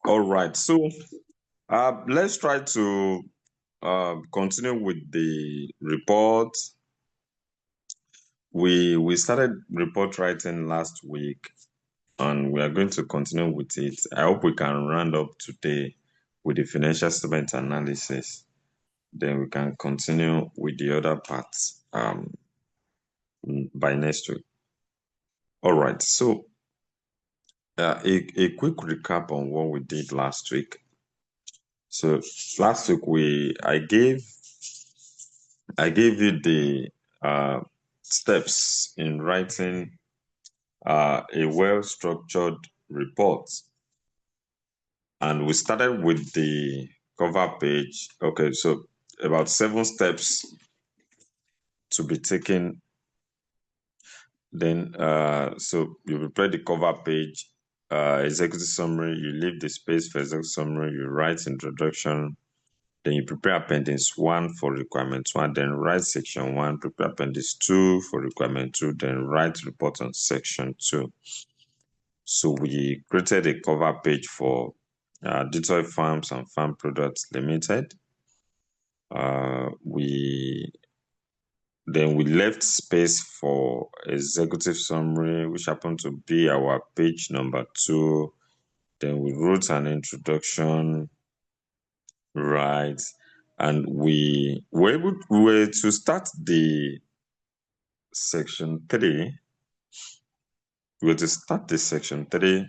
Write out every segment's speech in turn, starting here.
All right. So let's try to continue with the report. We started report writing last week, and we are going to continue with it. I hope we can round up today with the financial statement analysis. Then we can continue with the other parts by next week. All right. So a quick recap on what we did last week. So last week I gave you the steps in writing a well-structured report. And we started with the cover page. Okay, so about 7 steps to be taken. Then, so you prepare the cover page, executive summary, you leave the space for executive summary, you write introduction, then you prepare appendix 1 for requirement 1, then write section 1, prepare appendix 2 for requirement 2, then write report on section 2. So we created a cover page for Detroit Farms and Farm Products Limited. We left space for executive summary, which happened to be our page number 2. Then we wrote an introduction, right? And we were to start the section 3. We were to start the section 3,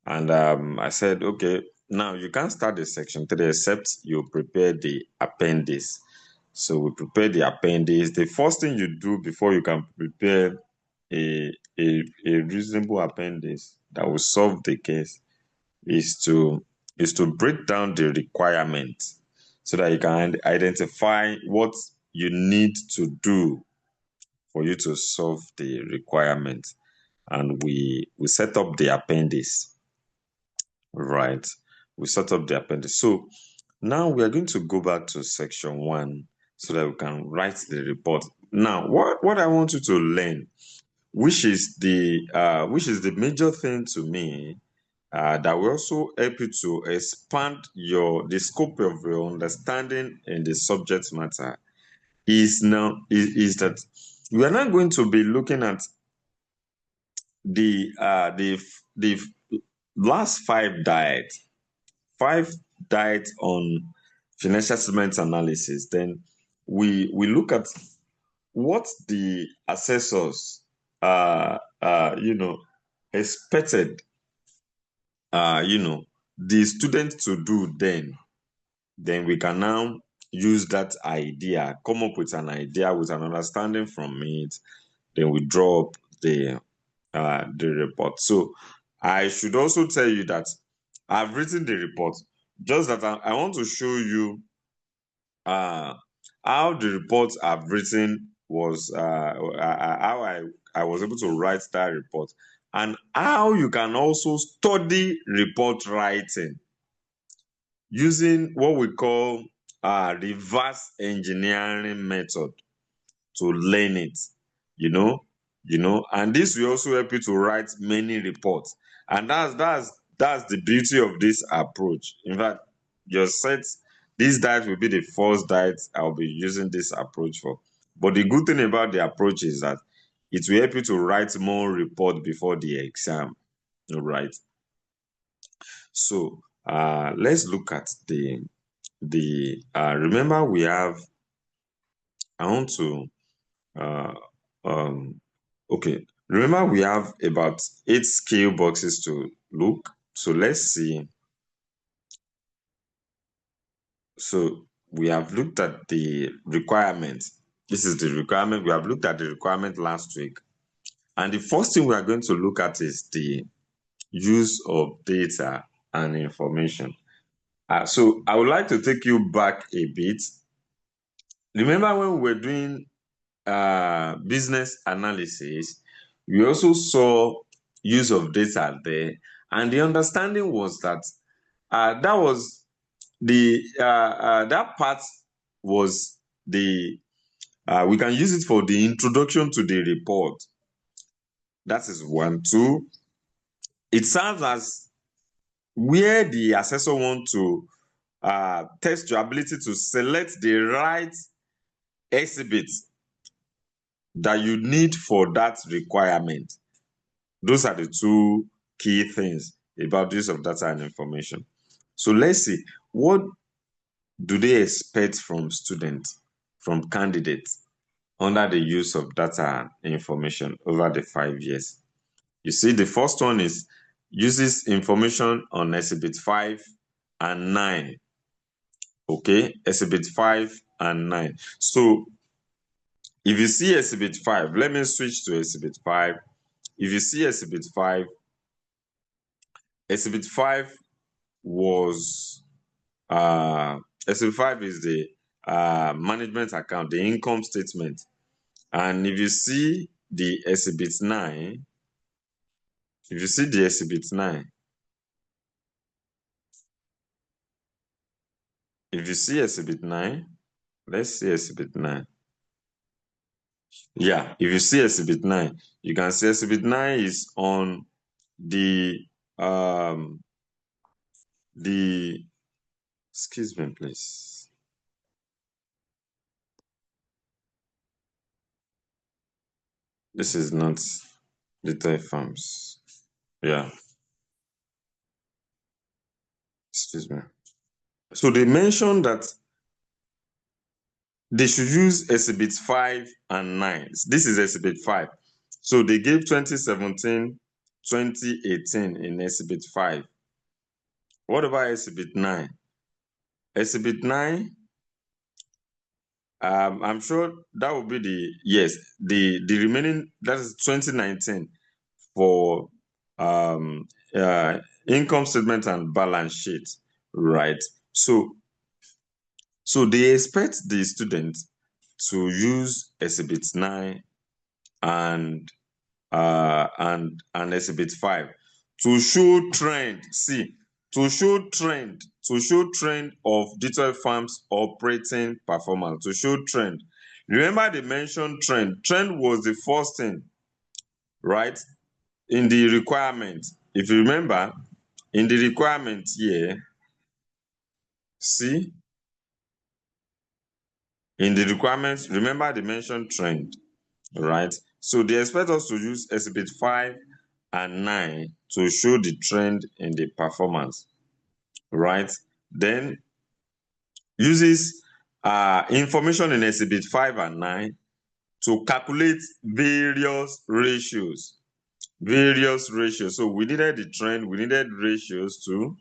and I said, okay, now you can't start the section 3 except you prepare the appendix. So we prepare the appendix. The first thing you do before you can prepare a reasonable appendix that will solve the case is to break down the requirement so that you can identify what you need to do for you to solve the requirement. And we set up the appendix, right? We set up the appendix. So now we are going to go back to section 1 so that we can write the report. Now, what I want you to learn, which is the major thing to me, that will also help you to expand the scope of your understanding in the subject matter, is that we are not going to be looking at the last 5 diets on financial statement analysis. Then we look at what the assessors expected the students to do. Then we can now use that idea, come up with an idea with an understanding from it. Then we draw up the report. So I should also tell you that I've written the report, just that I want to show you how the report I've written was, how I was able to write that report, and how you can also study report writing using what we call reverse engineering method to learn it, and this will also help you to write many reports. And that's the beauty of this approach. In fact, this diet will be the first diet I'll be using this approach for. But the good thing about the approach is that it will help you to write more report before the exam, right? So let's look at the remember we have, I want to okay, remember we have about 8 scale boxes to look. So let's see. So we have looked at the requirement. This is the requirement. We have looked at the requirement last week. And the first thing we are going to look at is the use of data and information. So I would like to take you back a bit. Remember when we were doing business analysis, we also saw use of data there, and the understanding was that that was the that part was the we can use it for the introduction to the report. That is 1. 2, it serves as where the assessor want to test your ability to select the right exhibit that you need for that requirement. Those are the two key things about the use of data and information. So let's see, what do they expect from students, from candidates, under the use of data and information over the 5 years? You see, the first one is uses information on Exhibit 5 and 9. Okay, Exhibit 5 and 9. So if you see Exhibit 5, let me switch to Exhibit 5. If you see Exhibit 5, Exhibit 5 was Exhibit 5 is the management account, the income statement. And if you see the Exhibit 9, if you see the Exhibit 9, if you see Exhibit 9, let's see Exhibit 9. Yeah, if you see Exhibit 9, you can see Exhibit 9 is on the excuse me, please. This is not the Thai farms. Yeah. Excuse me. So they mentioned that they should use Exhibit 5 and 9. This is Exhibit 5. So they gave 2017, 2018 in Exhibit 5. What about Exhibit 9? Exhibit 9, I'm sure that will be the remaining, that is 2019 for income statement and balance sheet, right? So they expect the students to use Exhibit 9 and Exhibit 5 to show trend. See, to show trend of digital farms operating performance, to show trend. Remember they mentioned trend. Trend was the first thing, right? In the requirement. If you remember, in the requirement here, see, in the requirements, remember they mentioned trend, right? So they expect us to use Exhibit 5 and 9 to show the trend in the performance, right? Then uses information in Exhibit 5 and 9 to calculate various ratios. So we needed the trend, we needed ratios too,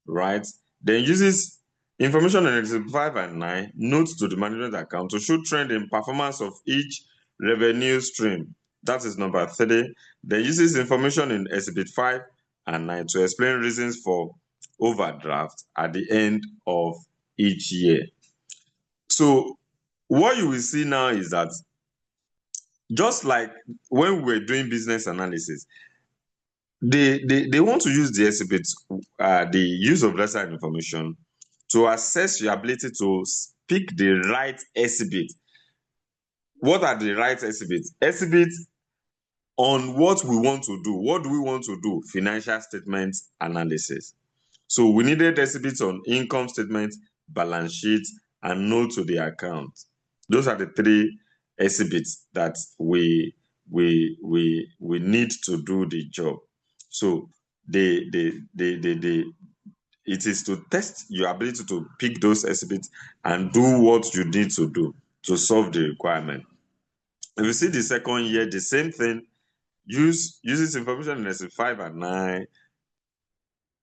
right? Then uses information in Exhibit 5 and 9, notes to the management account to show trend in performance of each revenue stream. That is number 3. Then uses information in Exhibit 5 and 9 to explain reasons for overdraft at the end of each year. So what you will see now is that just like when we were doing business analysis, they want to use the exhibit, the use of data and information to assess your ability to pick the right exhibit. What are the right exhibits? Exhibits on what we want to do. What do we want to do? Financial statement analysis. So we needed exhibits on income statement, balance sheet, and note to the account. Those are the 3 exhibits that we need to do the job. So it is to test your ability to pick those exhibits and do what you need to do to solve the requirement. If you see the second year, the same thing, uses information in Exhibit 5 and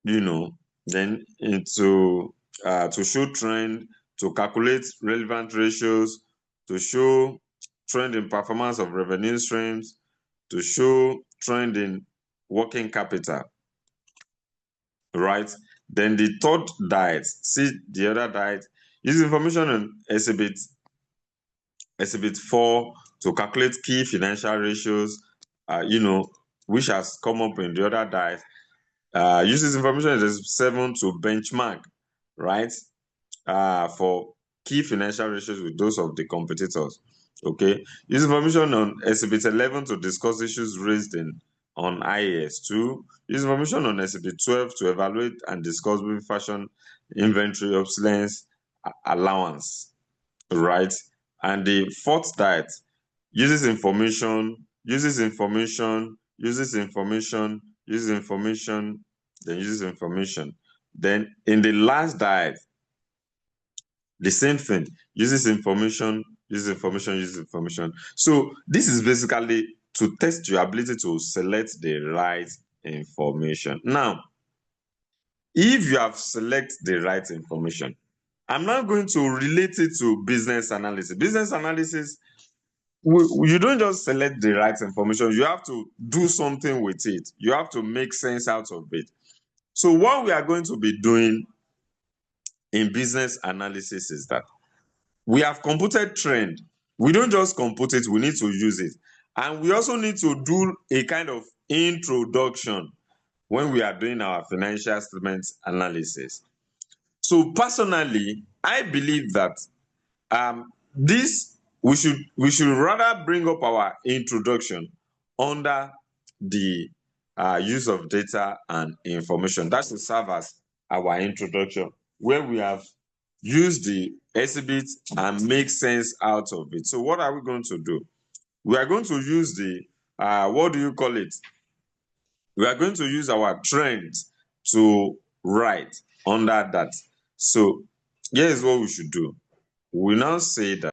9, then into to show trend, to calculate relevant ratios, to show trend in performance of revenue streams, to show trend in working capital, right? Then the third diet, see the other diet, use information on Exhibit 4 to calculate key financial ratios, which has come up in the other diet. Uses information in Exhibit 7 to benchmark, right? For key financial ratios with those of the competitors. Okay. Use information on Exhibit 11 to discuss issues raised on IAS. 2, use information on SCP 12 to evaluate and discuss baby fashion inventory obsolescence allowance, right? And the fourth diet uses information, then uses information. Then in the last diet, the same thing, uses information. So this is basically to test your ability to select the right information. Now, if you have selected the right information, I'm now going to relate it to business analysis. Business analysis, you don't just select the right information, you have to do something with it. You have to make sense out of it. So what we are going to be doing in business analysis is that we have computed trend. We don't just compute it, we need to use it. And we also need to do a kind of introduction when we are doing our financial statements analysis. So personally, I believe that this we should rather bring up our introduction under the use of data and information. That should serve as our introduction, where we have used the exhibit and make sense out of it. So what are we going to do? We are going to use the what do you call it? We are going to use our trends to write under that. So here's what we should do. We now say that,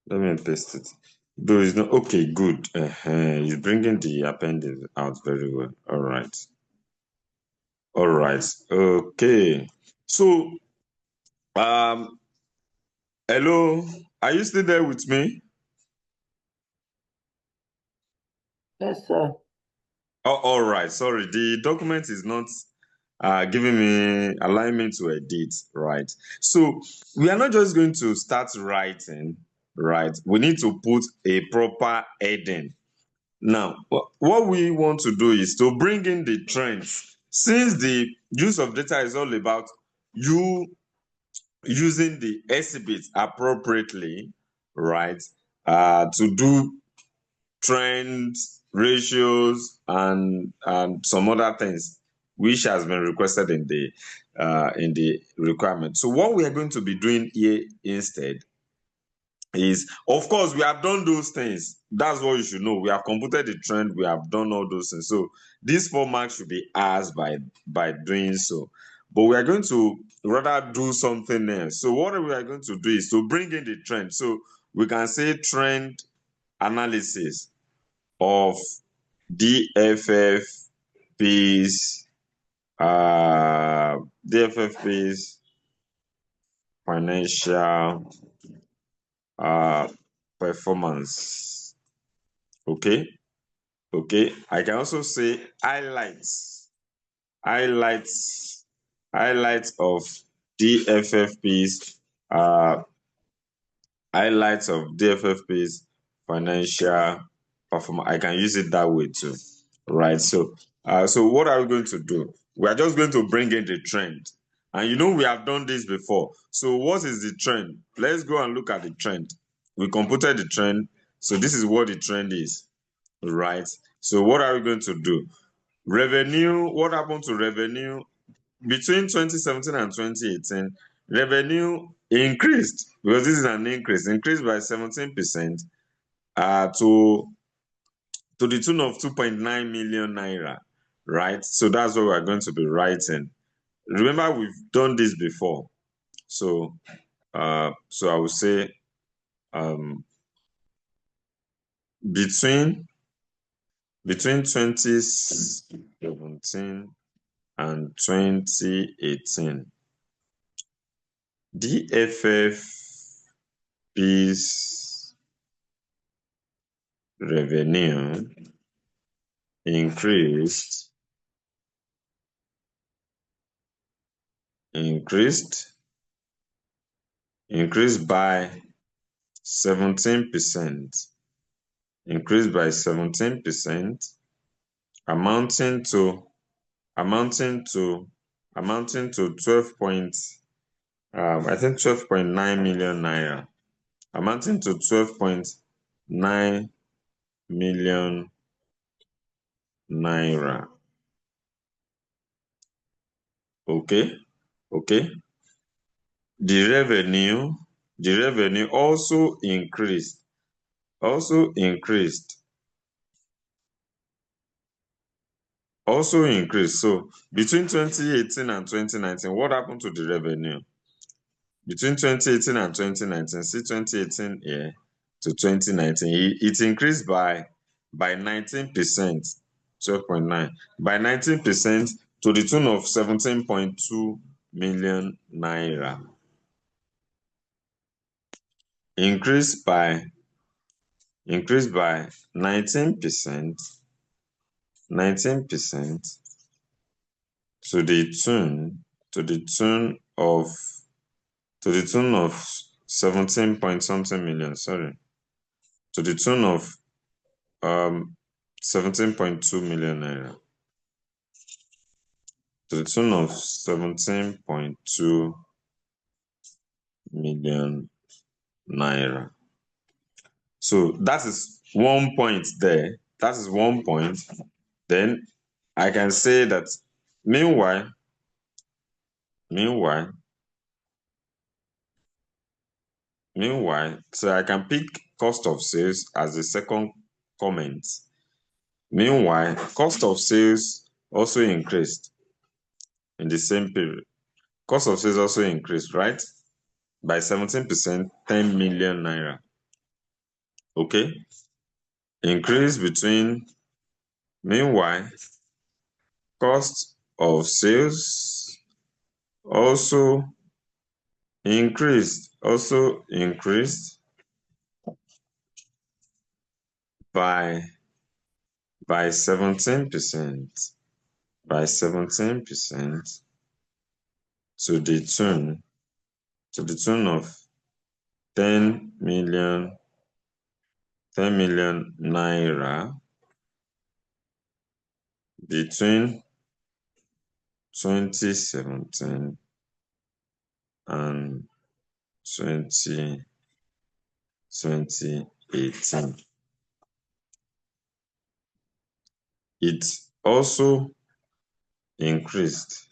let me paste it. Though it's not okay, good. You're bringing the appendix out very well. All right. Okay. So, hello. Are you still there with me? Yes, sir. Oh, all right. Sorry, the document is not giving me alignment to edit. Right. So we are not just going to start writing. Right. We need to put a proper heading. Now, what we want to do is to bring in the trends. Since the use of data is all about you using the exhibit appropriately, right, to do trends, ratios, and some other things, which has been requested in the requirement. So what we are going to be doing here instead is, of course, we have done those things. That's what you should know. We have computed the trend. We have done all those things. So these 4 marks should be asked by doing so. But we are going to rather do something else. So what we are going to do is to bring in the trend. So we can say trend analysis of DFFP's financial performance. Okay. I can also say highlights of DFFP's financial performance. I can use it that way too, right? So what are we going to do? We are just going to bring in the trend. And we have done this before. So what is the trend? Let's go and look at the trend. We computed the trend. So this is what the trend is, right? So what are we going to do? Revenue, what happened to revenue? Between 2017 and 2018, revenue increased, because this is an increased by 17% to the tune of 2.9 million naira, right? So that's what we're going to be writing. Remember, we've done this before. So I would say between 2017 and 2018, DFFP's revenue increased by 17%. Increased by 17%, amounting to 12.9 million naira. Amounting to 12.9 million naira. Okay. The revenue also increased. Also increased. So between 2018 and 2019, what happened to the revenue? Between 2018 and 2019, see 2018 here to 2019, it increased by 19%, 12.9, by 19% to the tune of 17.2 million naira. Increased by 19%, to the tune of 17 point something million, sorry. To the tune of 17.2 million naira. To the tune of 17.2 million naira. So that is one point there. That is one point. Then I can say that meanwhile, so I can pick cost of sales as the second comment. Meanwhile, cost of sales also increased in the same period. Cost of sales also increased, right? By 17%, 10 million naira. Okay? Increase between, meanwhile, cost of sales also increased by 17%, to the tune of 10 million naira between 2017 and 2018. It also increased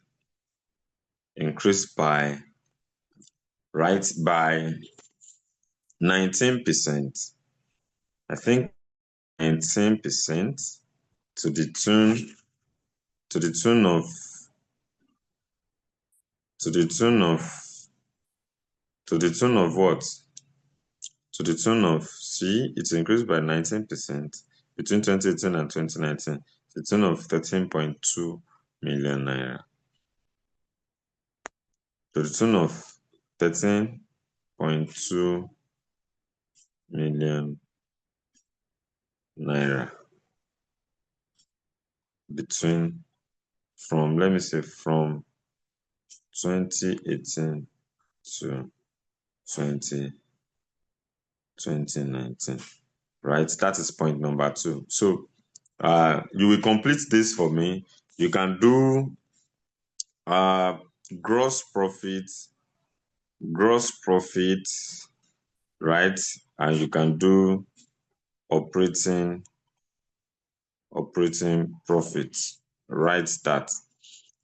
by 19%. I think 19% to the tune of what? To the tune of, see, it increased by 19% between 2018 and 2019, to the tune of 13.2 million naira. To the tune of 13.2 million naira from 2018 to 2019, right? That is point number 2. So you will complete this for me. You can do gross profit, right? And you can do operating profits. Write that.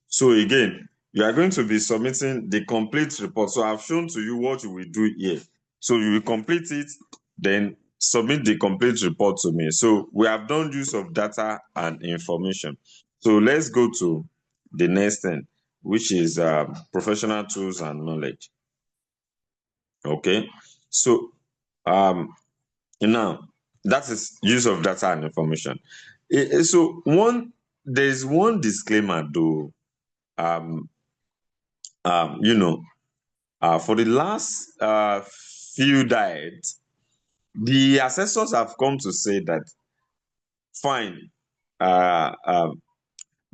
So again, you are going to be submitting the complete report. So I've shown to you what you will do here. So you will complete it, then submit the complete report to me. So we have done use of data and information. So let's go to the next thing, which is professional tools and knowledge. Okay. So now that is use of data and information. So there's one disclaimer though. For the last few diets, the assessors have come to say that fine.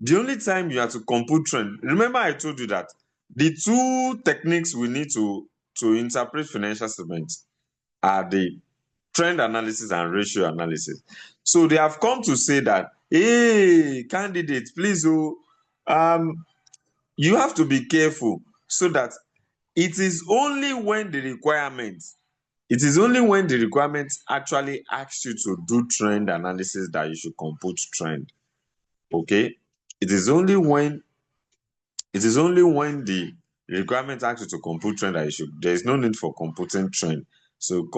The only time you have to compute trend. Remember, I told you that the two techniques we need to interpret financial statements are the trend analysis and ratio analysis. So they have come to say that, hey, candidates, please, you have to be careful, so that it is only when the requirement actually asks you to do trend analysis that you should compute trend. Okay, it is only when the requirement asks you to compute trend that you should. There is no need for computing trend. So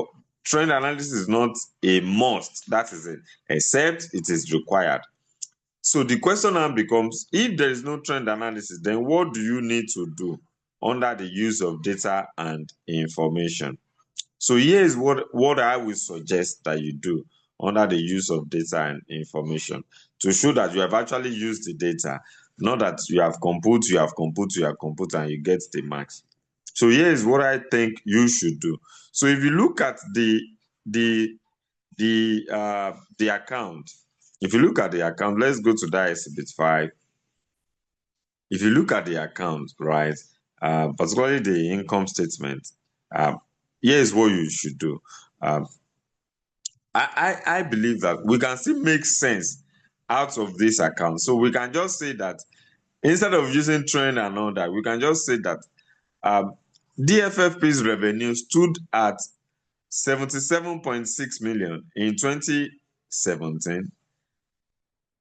trend analysis is not a must. That is it, except it is required. So the question now becomes, if there is no trend analysis, then what do you need to do under the use of data and information? So here is what I will suggest that you do under the use of data and information to show that you have actually used the data, not that you have compute, and you get the marks. So here is what I think you should do. So if you look at the account, let's go to that exhibit 5. If you look at the account, right, particularly the income statement, here is what you should do. I believe that we can still make sense out of this account. So we can just say that instead of using trend and all that, we can just say that DFFP's revenue stood at 77.6 million in 2017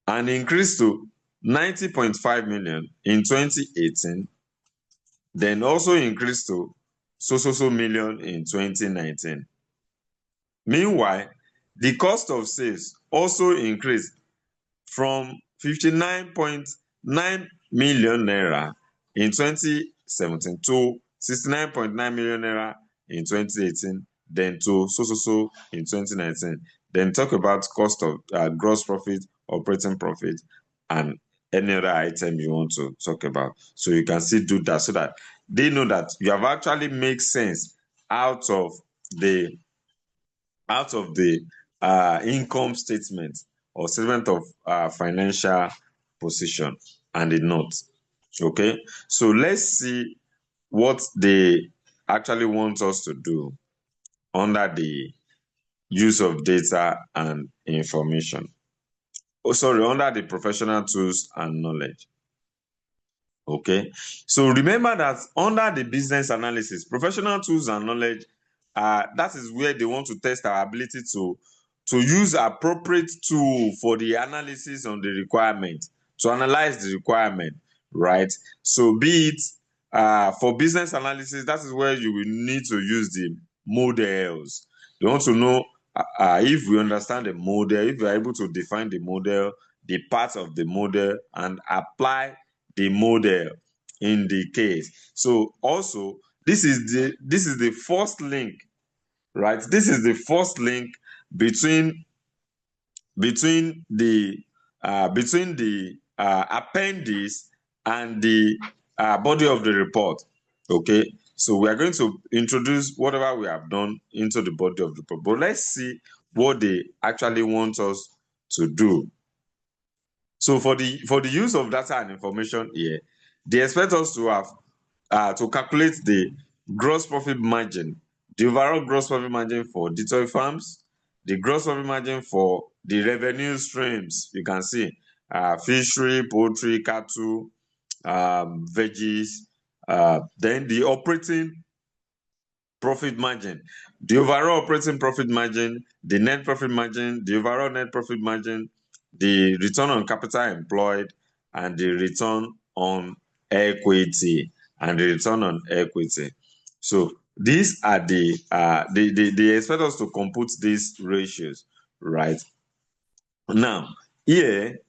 and increased to 90.5 million in 2018, then also increased to so million in 2019. Meanwhile, the cost of sales also increased from 59.9 million naira in 2017 to 69.9 million naira in 2018, then to so in 2019. Then talk about cost of gross profit, operating profit, and any other item you want to talk about. So you can still do that so that they know that you have actually made sense out of the income statement or statement of financial position and the note. Okay, so let's see what they actually want us to do under the use of data and information. Under the professional tools and knowledge. Okay, so remember that under the business analysis, professional tools and knowledge, that is where they want to test our ability to use appropriate tool for the analysis on the requirement, to analyze the requirement, right? So be it for business analysis, that is where you will need to use the models. You want to know if we understand the model, if we are able to define the model, the parts of the model, and apply the model in the case. So also, this is the first link, right? This is the first link between the appendix and the body of the report. Okay, so we are going to introduce whatever we have done into the body of the report, but let's see what they actually want us to do. So for the use of data and information here, they expect us to have to calculate the gross profit margin, the overall gross profit margin for dairy farms, the gross profit margin for the revenue streams. You can see fishery, poultry, cattle, veggies, then the operating profit margin, the overall operating profit margin, the net profit margin, the overall net profit margin, the return on capital employed, and the return on equity, So these are they expect us to compute these ratios, right? Now, here,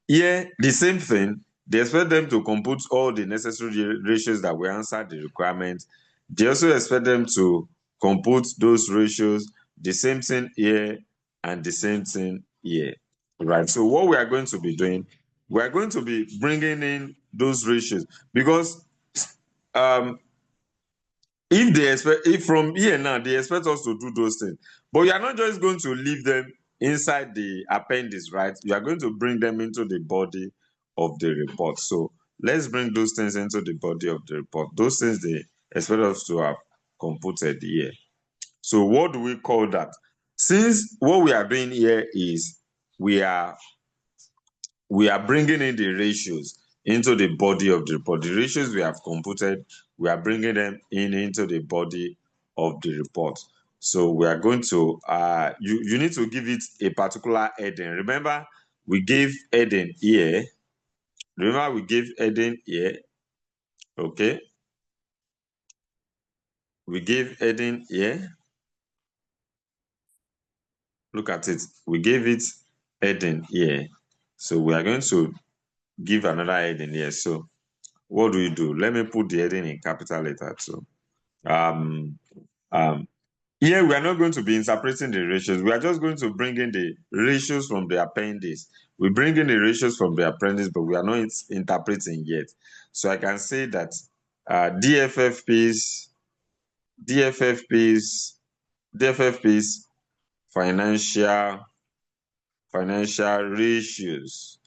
the same thing. They expect them to compute all the necessary ratios that will answer the requirement. They also expect them to compute those ratios, the same thing here and the same thing here, right? So what we are going to be doing, we are going to be bringing in those ratios because if from here now they expect us to do those things, but you are not just going to leave them inside the appendix, right? You are going to bring them into the body of the report. So let's bring those things into the body of the report. Those things they expect us to have computed here. So what do we call that? Since what we are doing here is we are bringing in the ratios into the body of the report. The ratios we have computed, we are bringing them into the body of the report. So we are going to, you need to give it a particular heading. Remember, we gave heading here. Remember we gave heading here, okay? We gave heading here. Look at it. We gave it heading here. So we are going to give another heading here. So what do? Let me put the heading in capital letter too. Here we are not going to be interpreting the ratios. We are just going to bring in the ratios from the appendix. We bring in the ratios from the appendix, but we are not interpreting yet. So I can say that DFFPs, DFFPs, DFFPs, financial ratios,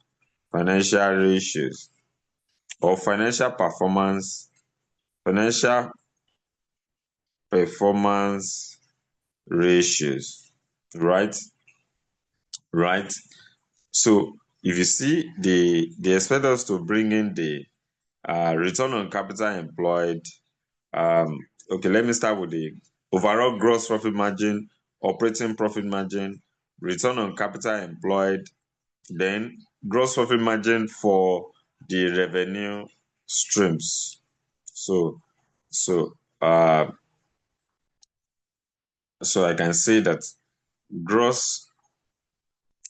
or financial performance ratios, right? Right. So if you see, they expect us to bring in the return on capital employed. Okay, let me start with the overall gross profit margin, operating profit margin, return on capital employed, then gross profit margin for the revenue streams. So uh, so I can say that gross,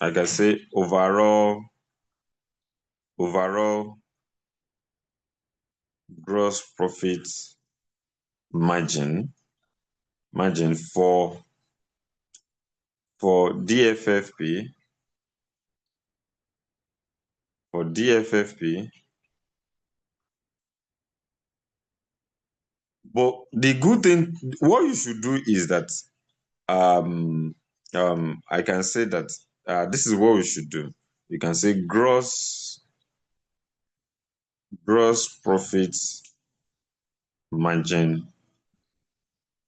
I can say overall gross profit margin for DFFP But the good thing, what you should do is that I can say that this is what we should do. You can say gross profit margin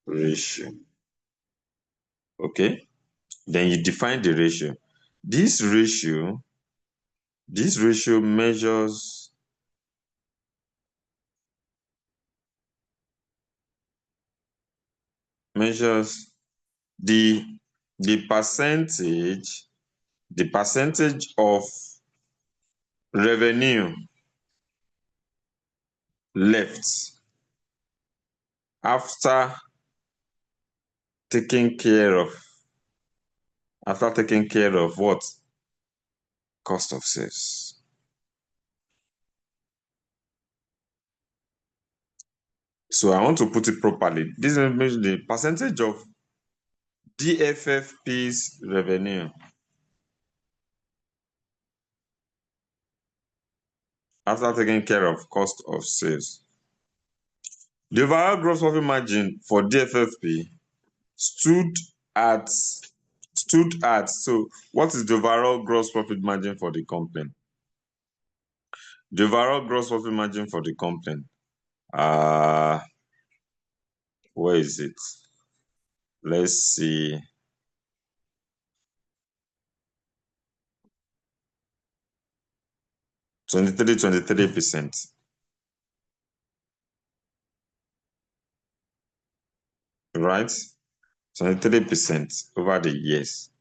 ratio. Okay, then you define the ratio. This ratio measures the percentage of revenue left after taking care of what? Cost of sales. So I want to put it properly. This is the percentage of DFFP's revenue after taking care of cost of sales. The overall gross profit margin for DFFP stood at, so what is the overall gross profit margin for the company? The overall gross profit margin for the company, where is it? Let's see. 23%. Right? 23% over the years.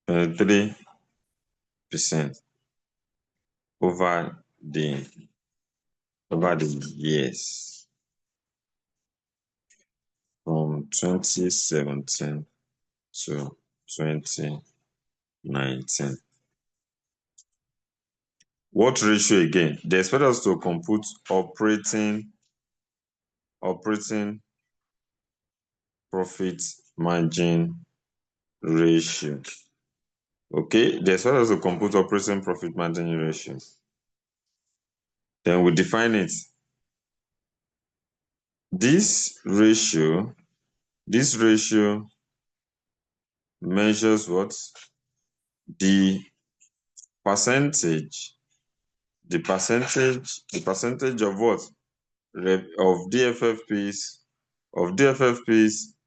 23% over the years from 2017 to 2019. What ratio again? They expect us to compute operating profit margin ratio. Okay, they expect us to compute operating profit margin ratio. Then we define it. This ratio measures what? The percentage of what? Of DFFP's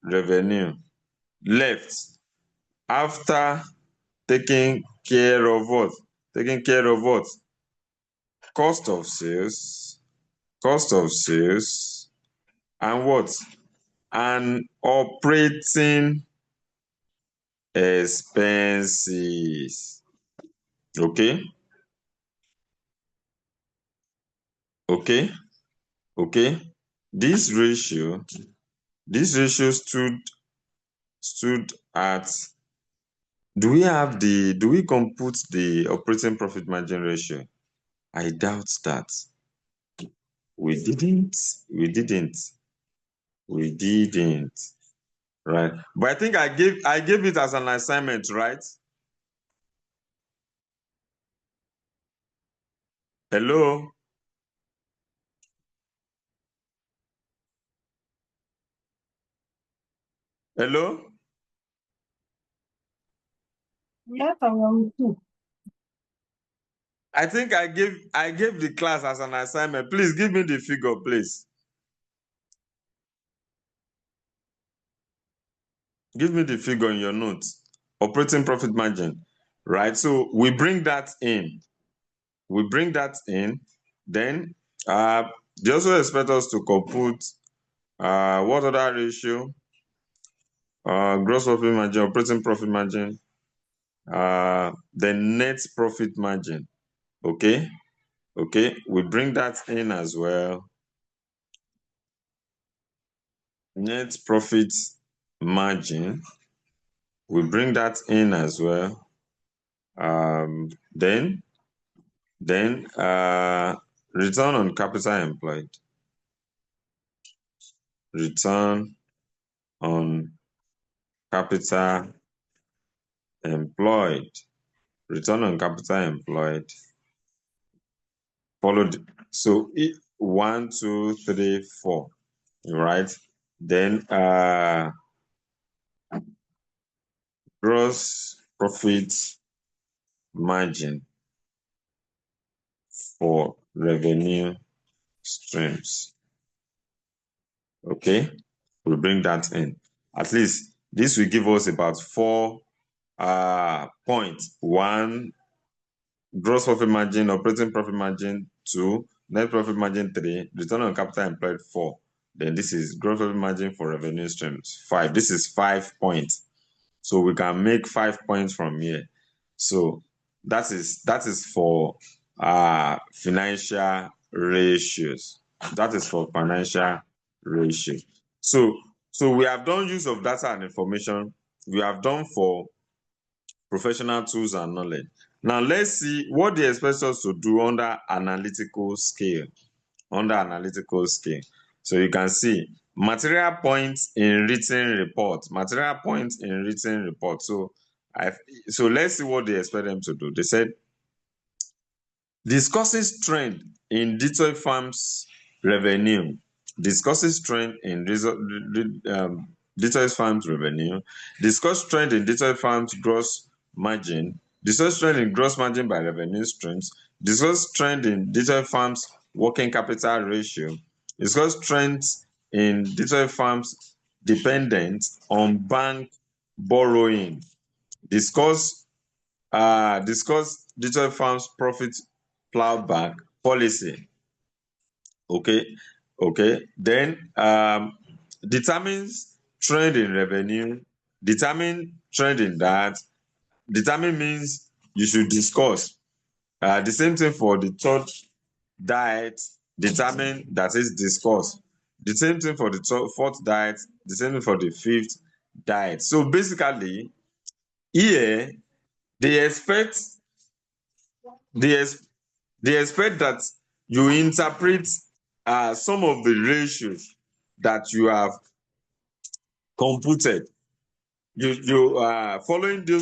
revenue left after taking care of what? Cost of sales, and what? And operating expenses. Okay? Okay? Okay? This ratio stood at, do we compute the operating profit margin ratio? I doubt that. We didn't. Right. But I think I gave it as an assignment, right? Hello? Hello? Yes, I am too. I think I gave the class as an assignment. Please give me the figure, please. Give me the figure in your notes. Operating profit margin, right? So we bring that in. Then they also expect us to compute what other ratio? Gross profit margin, operating profit margin, the net profit margin. Okay. We bring that in as well. Net profit margin, we bring that in as well. Then return on capital employed. Return on capital employed. Return on capital employed. Followed. So 1, 2, 3, 4. Right? Then gross profit margin for revenue streams. Okay, we bring that in. At least this will give us about 4 points. 1, gross profit margin, operating profit margin. 2, net profit margin. 3, return on capital employed. 4. Then this is gross profit margin for revenue streams. 5. This is 5 points. So we can make 5 points from here. So that is for financial ratios. That is for financial ratios. So we have done use of data and information. We have done for professional tools and knowledge. Now let's see what they expect us to do under analytical scale. So you can see material points in written report. So let's see what they expect them to do. They said discusses trend in Detroit Farms revenue. Discusses trend in Detroit Farms revenue. Discuss trend in Detroit Farms gross margin. Discuss trend in gross margin by revenue streams. Discuss trend in Detroit Farms working capital ratio. Discuss trends in Detroit Farms dependent on bank borrowing. Discuss Detroit Farms profit plowback policy. Okay. Then determines trend in revenue. Determine trend in that. Determine means you should discuss. The same thing for the third diet. Determine, that is discuss. The same thing for the fourth diet. The same thing for the fifth diet. So basically, here they expect they expect that you interpret some of the ratios that you have computed. You following the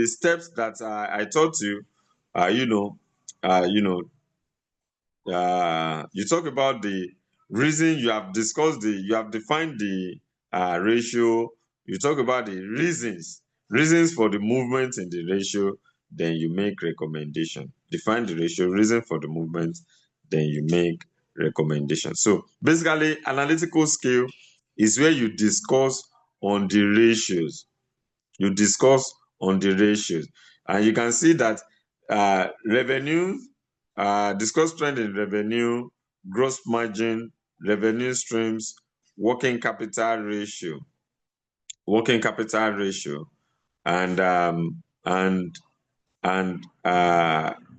steps that I taught you. You know, you talk about the reason you have discussed you have defined the ratio. You talk about the reasons for the movement in the ratio. Then you make recommendation. Define the ratio, reason for the movement. Then you make recommendation. So basically, analytical scale is where you discuss on the ratios. And you can see that revenue, discuss trend in revenue, gross margin, revenue streams, working capital ratio. and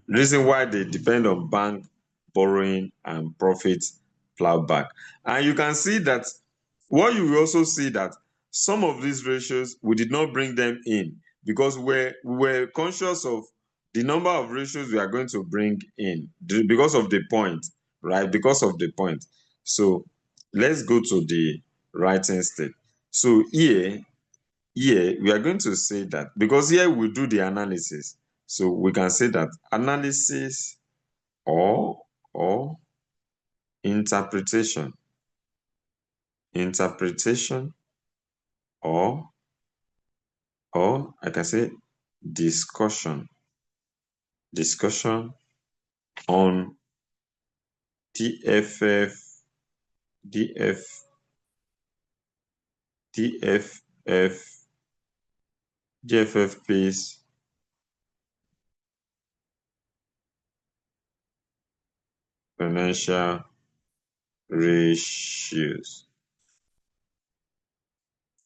reason why they depend on bank borrowing and profit plowback. And you can see that what you will also see that some of these ratios, we did not bring them in because we were conscious of the number of ratios we are going to bring in because of the point, right? Because of the point. So let's go to the writing state. So here we are going to say that because here we do the analysis. So we can say that analysis or interpretation, or I can say discussion on DFF DFFP's financial ratios.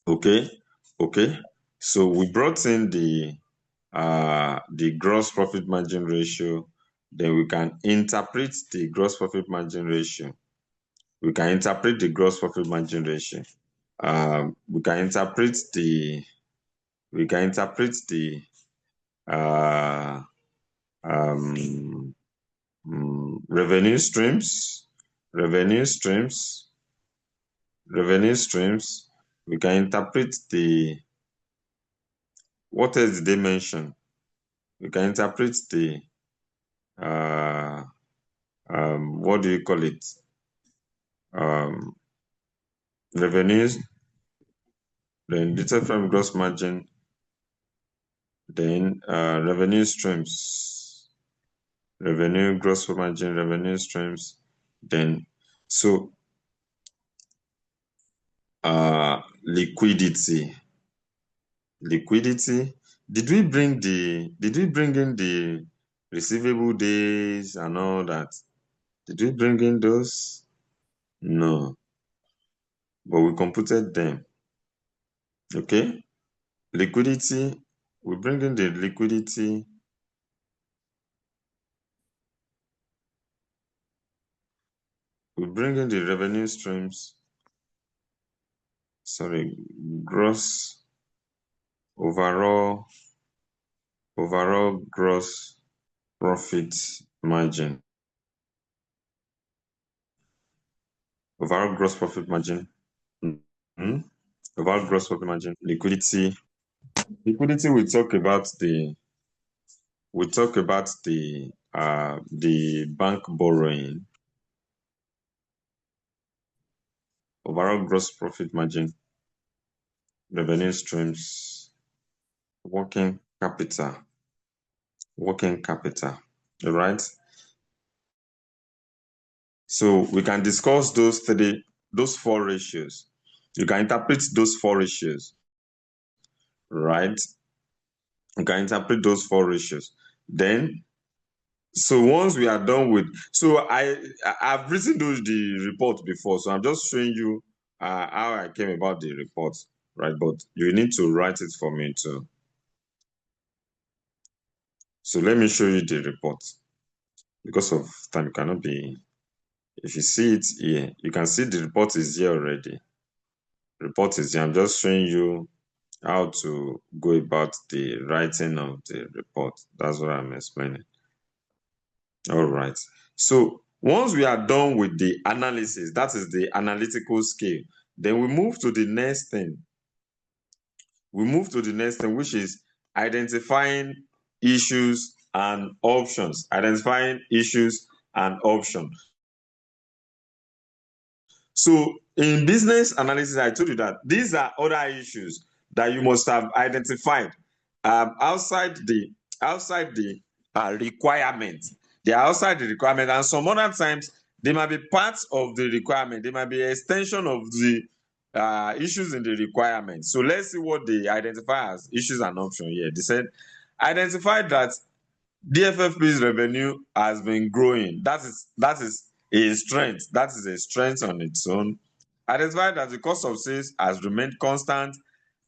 Okay. So we brought in the gross profit margin ratio. Then we can interpret the gross profit margin ratio. We can interpret the gross profit margin ratio. We can interpret the revenue streams. We can interpret the, what else did they mention? We can interpret the what do you call it? Revenues, then data from gross margin, then revenue streams, revenue, gross margin, revenue streams, then so liquidity. Did we bring in the receivable days and all that? Did we bring in those? No, but we computed them. Okay, liquidity, we bring in the liquidity. We bring in the revenue streams. Sorry, gross overall gross profit margin. Overall gross profit margin. Overall gross profit margin. Liquidity. We talk about the bank borrowing. Overall gross profit margin. Revenue streams. Working capital. All right. So we can discuss those four ratios. You can interpret those four ratios, right? You can interpret those four ratios. Then, so once we are done with, so I've written the report before, so I'm just showing you how I came about the report, right? But you need to write it for me too. So let me show you the report. Because of time, cannot be. If you see it here, you can see the report is here already. Report is here. I'm just showing you how to go about the writing of the report. That's what I'm explaining. All right. So once we are done with the analysis, that is the analytical scale, then we move to the next thing. Which is identifying issues and options. So in business analysis, I told you that these are other issues that you must have identified outside the requirement. They are outside the requirement, and some other times they might be parts of the requirement. They might be extension of the issues in the requirement. So let's see what they identify as issues and options here. They said identify that DFFP's revenue has been growing. That is a strength. That is a strength on its own. Identify that the cost of sales has remained constant.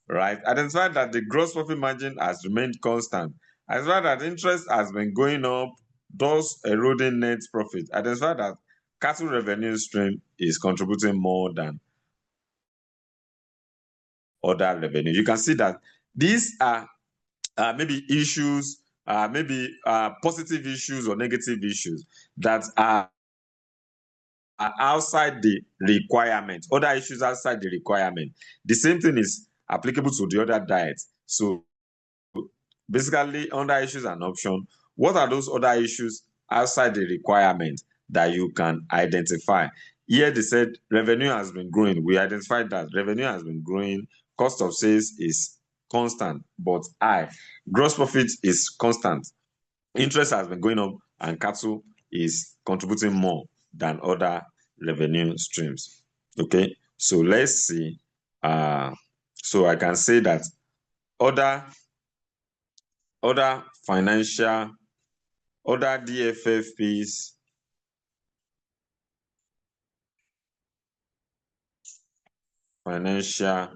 right? Identify that the gross profit margin has remained constant. Identify that interest has been going up, thus eroding net profit. Identify that cattle revenue stream is contributing more than other revenue. You can see that these are maybe issues, maybe positive issues or negative issues that are outside the requirement, other issues outside the requirement. The same thing is applicable to the other diets. So basically, under issues and option, what are those other issues outside the requirement that you can identify? Here they said revenue has been growing. We identified that revenue has been growing. Cost of sales is constant but high. Gross profit is constant. Interest has been going up and cattle is contributing more than other revenue streams. Okay, so let's see. So I can say that other financial, other DFFPs, financial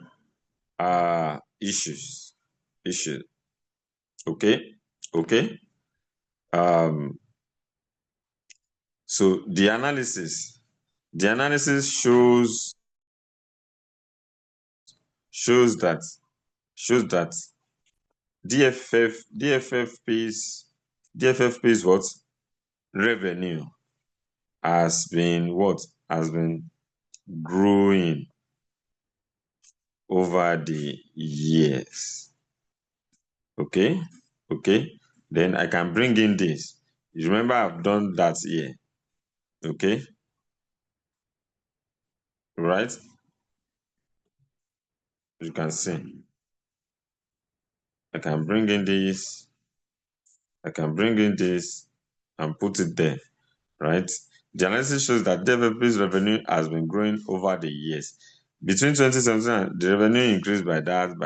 issues. Okay. So the analysis shows that DFFP's what revenue has been growing over the years. Okay. Then I can bring in this. You remember I've done that here. Okay. Right? You can see. I can bring in this. And put it there. Right? The analysis shows that developers' revenue has been growing over the years. Between 2017, the revenue increased by that,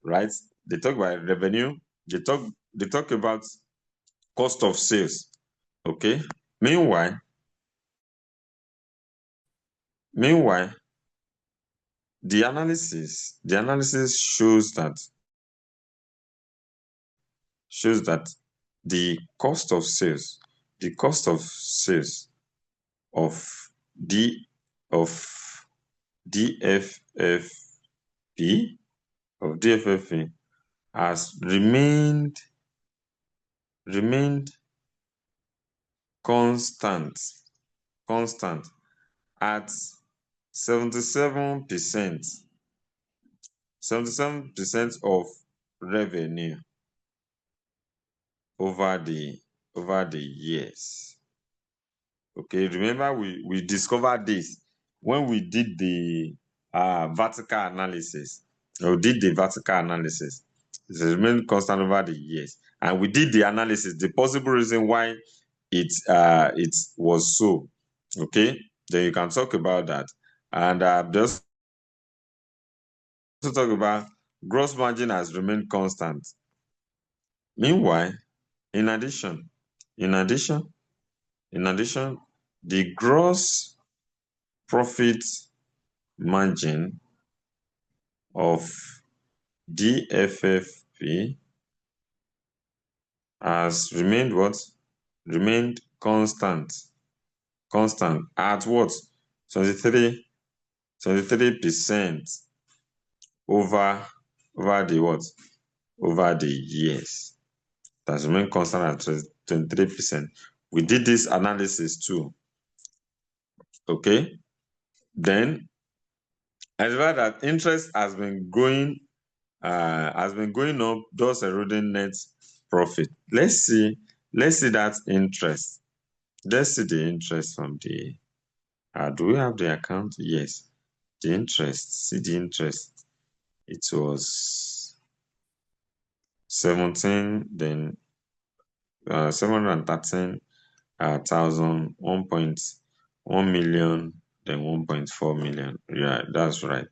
right? They talk about revenue. They talk about cost of sales. Okay. Meanwhile, the analysis shows that the cost of sales of D of DFFP has remained constant at 77% of revenue over the years. Okay, remember we discovered this when we did the vertical analysis. We did the vertical analysis. It has remained constant over the years, and we did the analysis. The possible reason why it was so. Okay, then you can talk about that, and just to talk about gross margin has remained constant. Meanwhile, in addition, the gross profit margin of DFFP has remained constant at what? 23% over the years. That's remained constant at 23%. We did this analysis too. Okay. Then I realized that interest has been going up, thus eroding net profit. Let's see that interest. Let's see the interest from the do we have the account? Yes. The interest. See the interest. It was 17, then 713,000, 1.1 million, then 1.4 million. Yeah, that's right.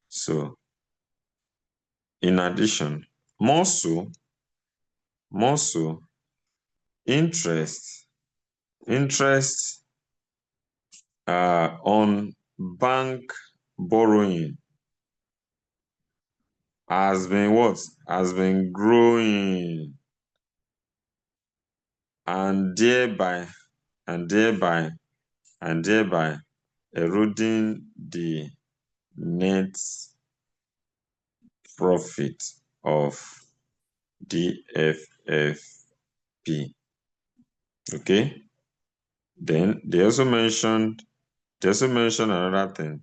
So in addition, more so, interest on bank borrowing has been what? Has been growing, and thereby eroding the net profit of DFFP. Okay. Then they also mentioned another thing.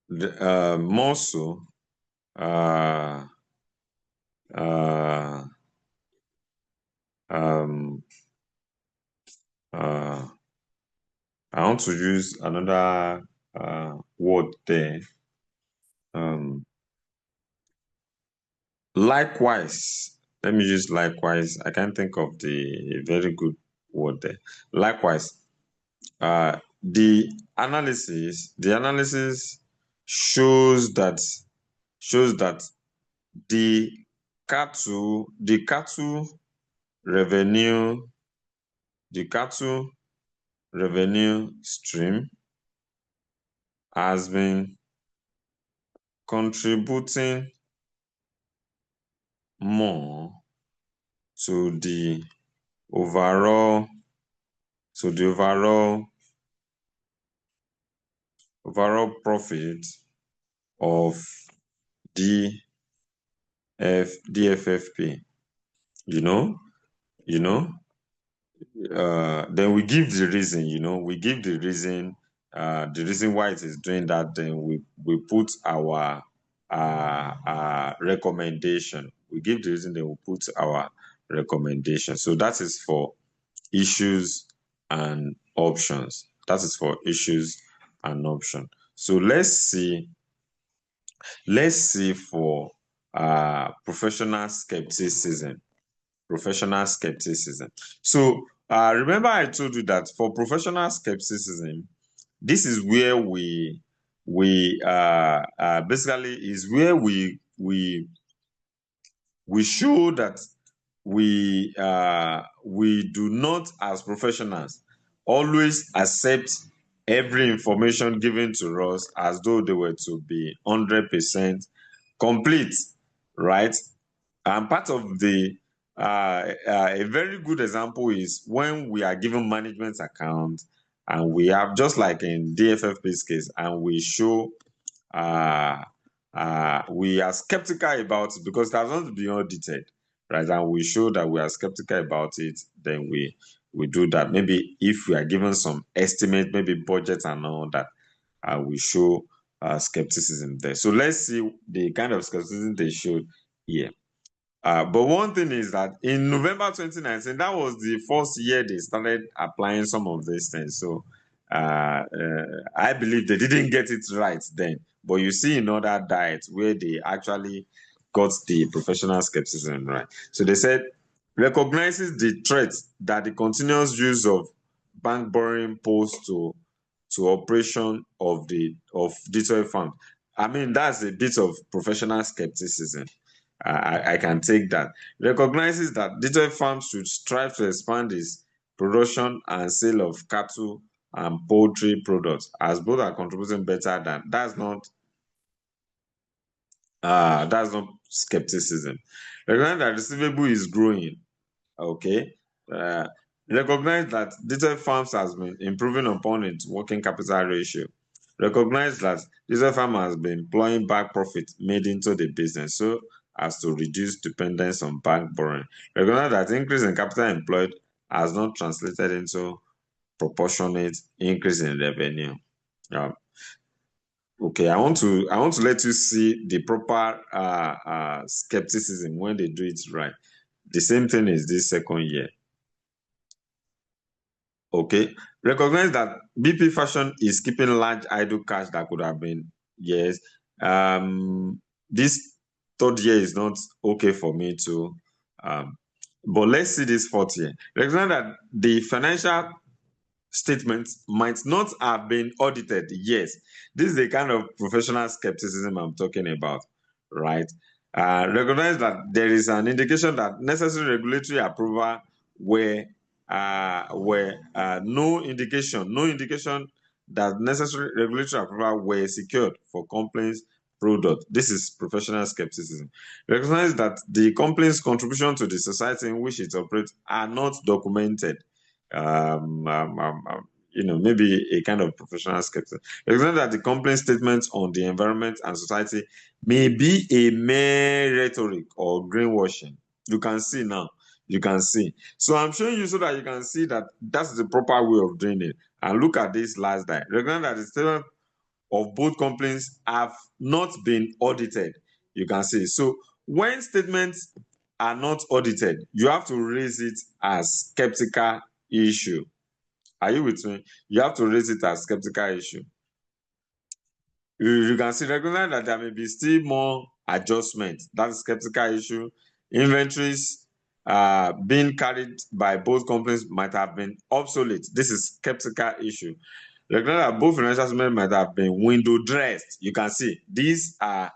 More so, uh, uh, um, uh, I want to use another word there. Likewise, let me use likewise. I can't think of the very good word there. Likewise, the analysis shows that the cattle revenue the cattle revenue stream has been contributing more to the overall profit of DFFP. You know, then we give the reason. The reason why it is doing that. Then we put our recommendation. We give the reason. Then we put our recommendation. So that is for issues and options. That is for issues and option. So let's see for professional skepticism. So remember I told you that for professional skepticism, this is where we basically is where we show that we do not, as professionals, always accept every information given to us as though they were to be 100% complete, right? And part of the a very good example is when we are given management account and we have, just like in DFFP's case, and we show uh, we are skeptical about it because it has not been audited, right? And we show that we are skeptical about it, then we do that. Maybe if we are given some estimate, maybe budget and all that, we show skepticism there. So let's see the kind of skepticism they showed here. But one thing is that in November 2019, that was the first year they started applying some of these things. So I believe they didn't get it right then. But you see in other diets where they actually got the professional skepticism right. So they said, recognizes the threat that the continuous use of bank borrowing pose to operation of digital funds. I mean, that's a bit of professional skepticism. I can take that. Recognizes that digital farms should strive to expand its production and sale of cattle and poultry products, as both are contributing better than. That's not skepticism. Recognize that receivable is growing. Okay. Uh, Recognize that digital farms has been improving upon its working capital ratio. Recognize that digital farm has been employing back profit made into the business so as to reduce dependence on bank borrowing. Recognize that increase in capital employed has not translated into proportionate increase in revenue. Okay, I want to let you see the proper skepticism when they do it right. The same thing is this second year. Okay, recognize that BP Fashion is keeping large idle cash that could have been, yes. This third year is not okay for me to, but let's see this fourth year. Recognize that the financial statements might not have been audited. Yes, this is the kind of professional skepticism I'm talking about, right? Recognize that there is an indication that necessary regulatory approval where no indication that necessary regulatory approval were secured for complaints product. This is professional skepticism. Recognize that the company's contribution to the society in which it operates are not documented. Maybe a kind of professional skepticism. Recognize that the company's statements on the environment and society may be a mere rhetoric or greenwashing. You can see now. You can see. So I'm showing you so that you can see that that's the proper way of doing it. And look at this last die. Recognize that the statement of both companies have not been audited. You can see. So when statements are not audited, you have to raise it as skeptical issue. Are you with me? You have to raise it as skeptical issue. You can see recognize that there may be still more adjustment. That's skeptical issue. Inventories being carried by both companies might have been obsolete. This is skeptical issue. Recognize that both financial statements might have been window dressed. You can see these are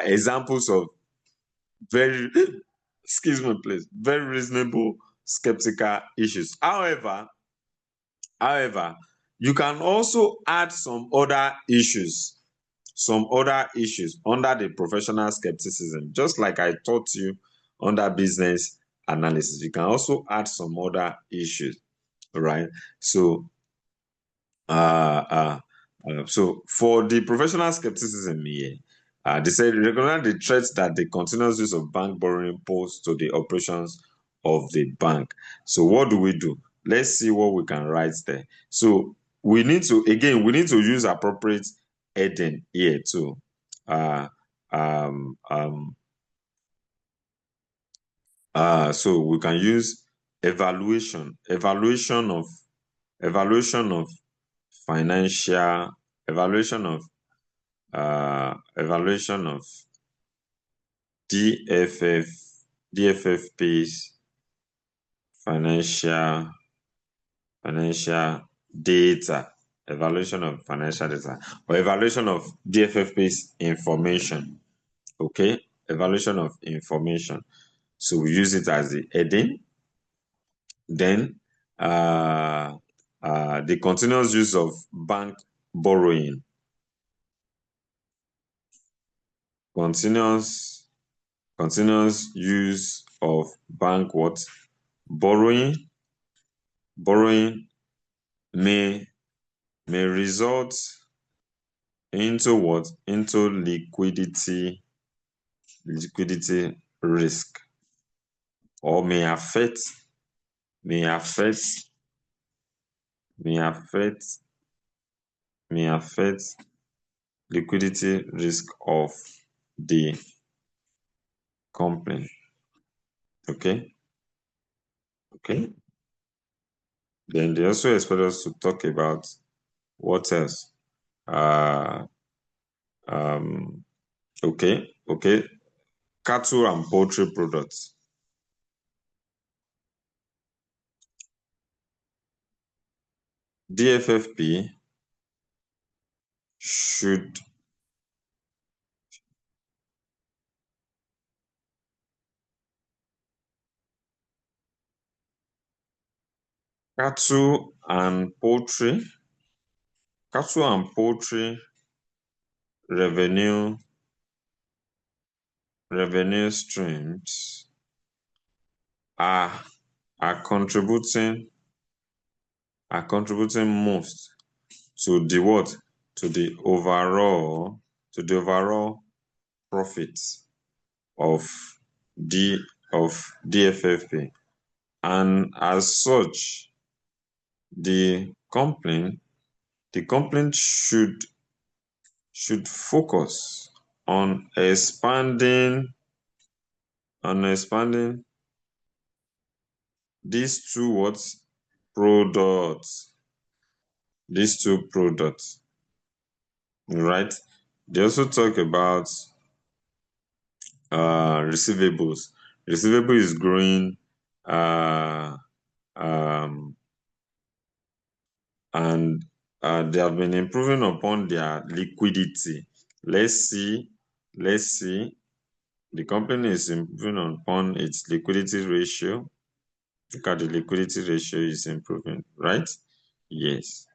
examples of very, excuse me, please, very reasonable skeptical issues. However, you can also add some other issues under the professional skepticism, just like I taught you under business analysis. You can also add some other issues, right? So, so for the professional skepticism here, they said recognize the threats that the continuous use of bank borrowing pose to the operations of the bank. So what do? Let's see what we can write there. So we need to use appropriate heading here too. So we can use evaluation of financial evaluation of DFFP's financial data, evaluation of financial data, or evaluation of DFFP's information. Okay, evaluation of information. So we use it as the heading. Then the continuous use of bank borrowing. Continuous use of bank what? Borrowing may result into what? Into liquidity risk, or may affect liquidity risk of the company. Okay. Then they also expect us to talk about what else? Okay. Cattle and poultry products. DFFP should cattle and poultry revenue streams are contributing most to the what? To the overall profits of DFFP, and as such, the company should focus on expanding these two products, right? They also talk about receivables. Receivable is growing, and they have been improving upon their liquidity. Let's see. The company is improving upon its liquidity ratio. Look at the liquidity ratio is improving, right? Yes.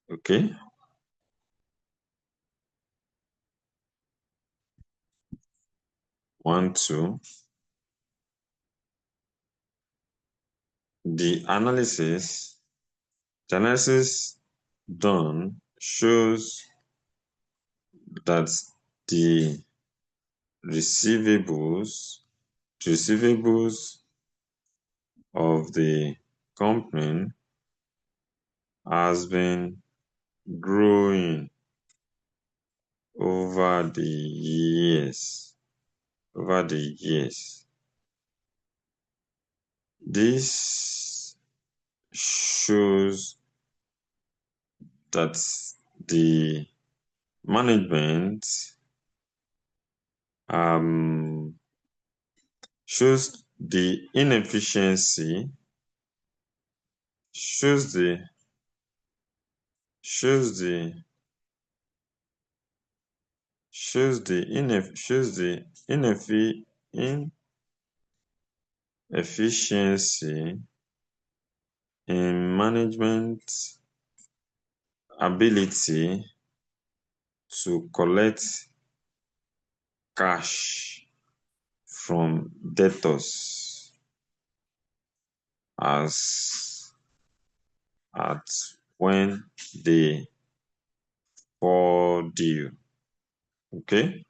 Okay. One, two. The analysis done shows that the receivables of the company has been growing over the years. This shows that the management shows the inefficiency, shows the shows the shows the inefficiency in management ability to collect cash from debtors as at when they fall due. Okay.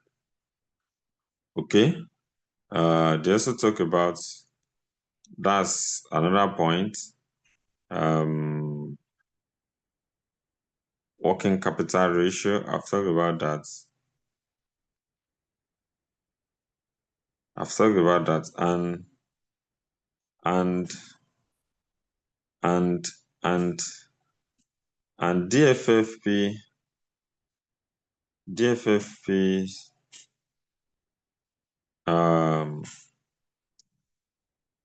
They also talk about, that's another point, working capital ratio. I've talked about that. And DFFP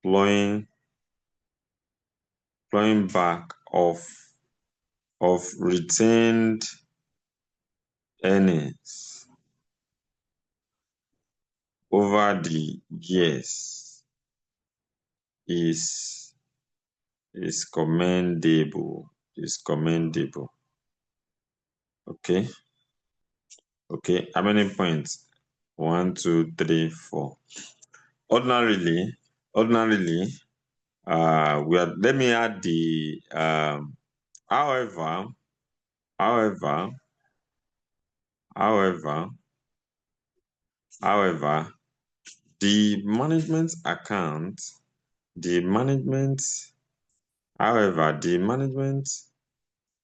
plowing back of retained earnings over the years is commendable. Okay. How many points? 1, 2, 3, 4. Ordinarily, let me add the however, the management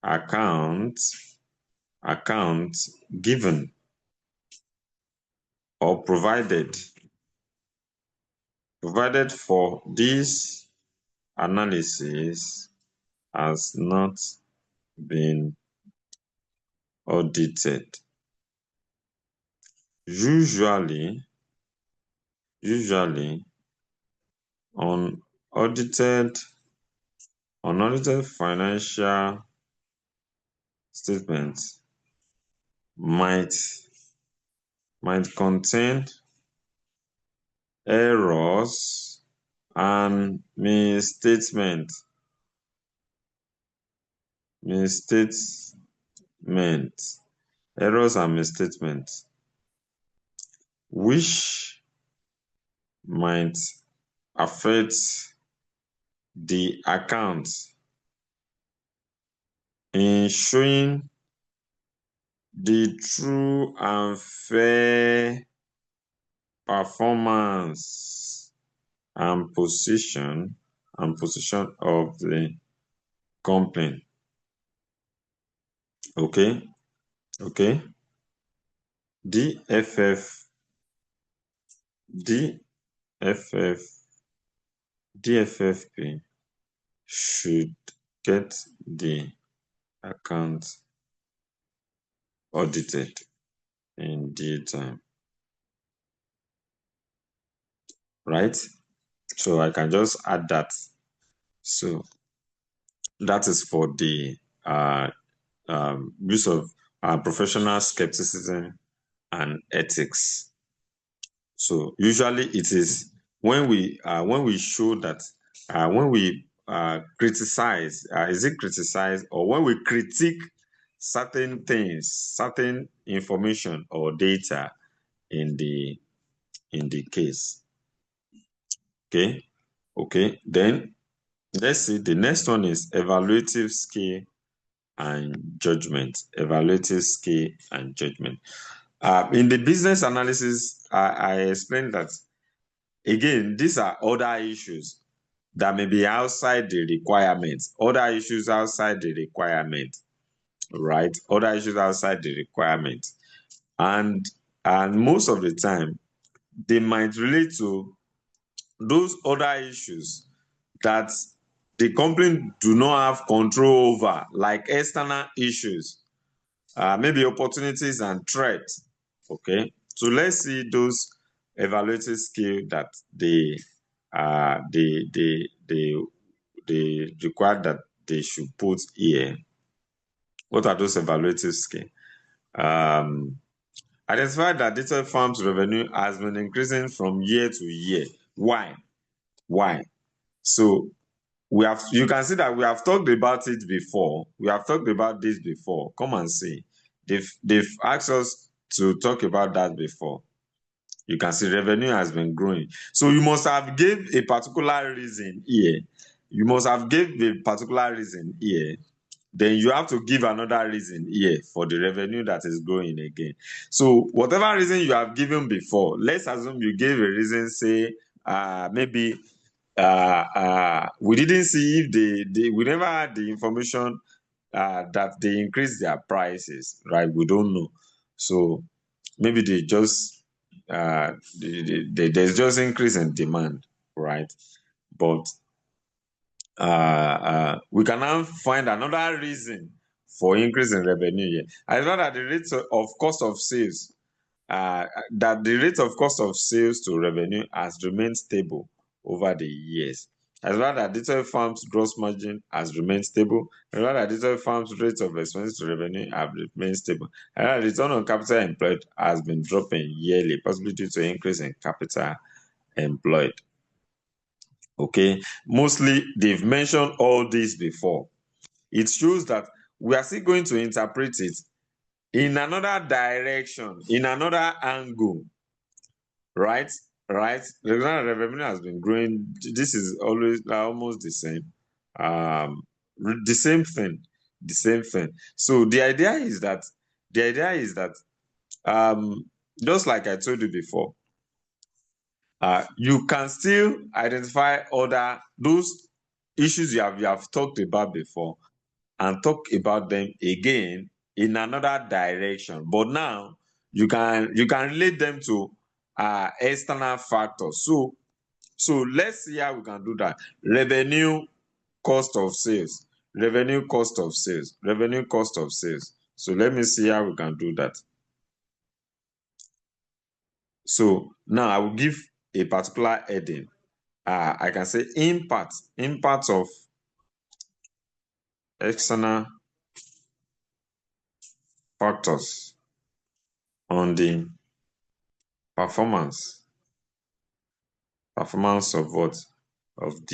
account, account given or provided for this analysis has not been audited. Usually, unaudited financial statements might contain errors and misstatements, which might affect the account in showing the true and fair performance and position of the company. Okay. DFFP should get the account audited in due time. Right? So I can just add that. So that is for the use of professional skepticism and ethics. So usually it is when we show that when we criticize, is it criticize, or when we critique certain things, certain information or data in the case. Okay. Then let's see. The next one is evaluative skill and judgment. Evaluative skill and judgment. In the business analysis, I explained that again, these are other issues that may be outside the requirements. Other issues outside the requirement, right? Other issues outside the requirement, and most of the time they might relate to those other issues that the company do not have control over, like external issues, maybe opportunities and threats. Okay, so let's see those evaluative skills that they require that they should put here. What are those evaluative skills? Identify that data farms revenue has been increasing from year to year. Why? So you can see that we have talked about it before. We have talked about this before. Come and see. They've asked us to talk about that before. You can see revenue has been growing. So you must have gave a particular reason here. Then you have to give another reason here for the revenue that is growing again. So whatever reason you have given before, let's assume you gave a reason, say maybe we didn't see if we never had the information that they increased their prices, right? We don't know. So maybe they just there's just increase in demand, right? But we can now find another reason for increase in revenue here. I know that the rate of cost of sales, to revenue has remained stable over the years. As well as digital farms' gross margin has remained stable. As well as digital farms' rate of expenses to revenue have remained stable. As well as return on capital employed has been dropping yearly, possibly due to increase in capital employed. Okay, mostly they've mentioned all this before. It shows that we are still going to interpret it in another direction, in another angle, right? The revenue has been growing. This is always almost the same, the same thing. So the idea is that just like I told you before, you can still identify other those issues you have talked about before and talk about them again in another direction. But now you can relate them to external factors. So let's see how we can do that. Revenue, cost of sales, revenue, cost of sales, revenue, cost of sales. So let me see how we can do that. So now I will give a particular heading. I can say impact of external factors on the performance of what? Of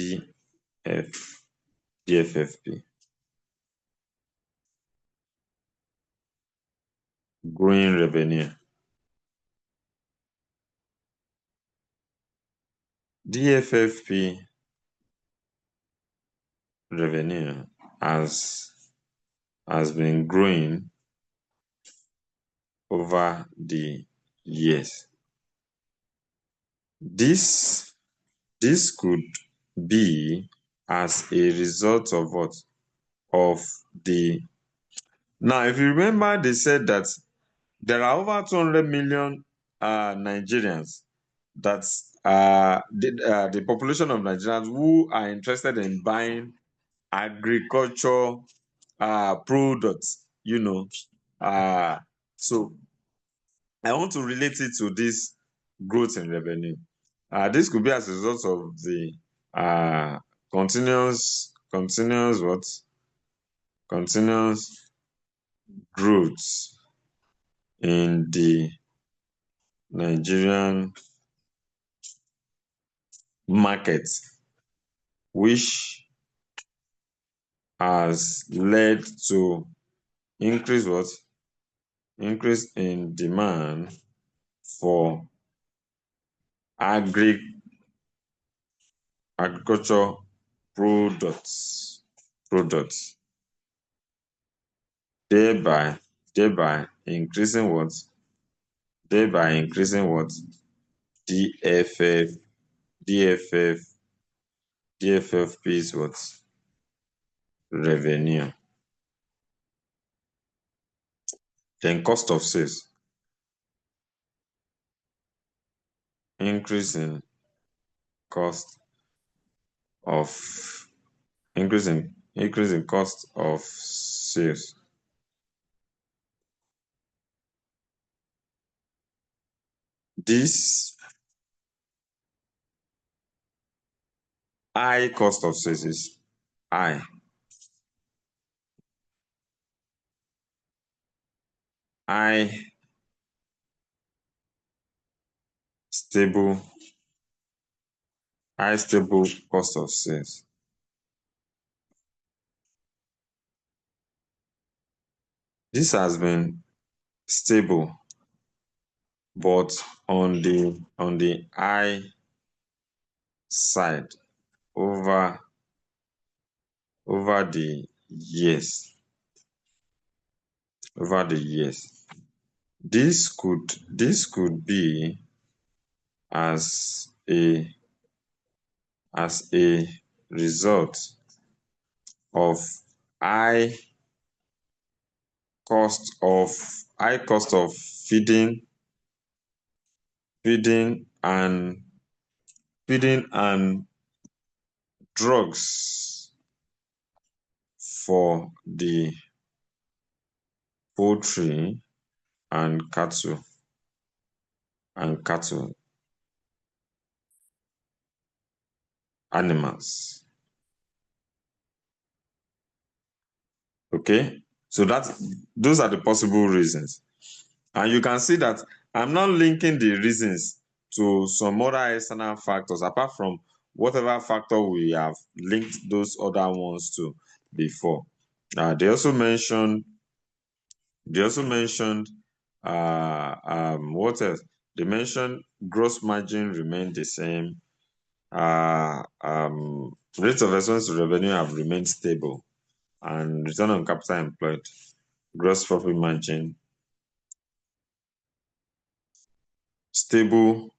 DFFP. Growing revenue. DFFP revenue has been growing over the years. This could be as a result of what? Of the Now, if you remember, they said that there are over 200 million Nigerians. That's the population of Nigerians who are interested in buying agriculture products. So I want to relate it to this growth in revenue. This could be as a result of the continuous growth in the Nigerian market, which has led to Increase what? Increase in demand for agriculture products, thereby increasing what? Thereby increasing what? DFF, DFF, DFFP's what? Revenue. Then cost of sales. Increase in cost of increase in cost of sales. This high cost of sales is high. High stable cost of sales. This has been stable, but on the high side over the years. Over the years. This could be as a result of high cost of feeding and drugs for the poultry and cattle animals. Okay, so those are the possible reasons. And you can see that I'm not linking the reasons to some other external factors apart from whatever factor we have linked those other ones to before. They also mentioned what else? They mentioned gross margin remained the same. Rates of expense to revenue have remained stable, and return on capital employed, gross profit margin, stable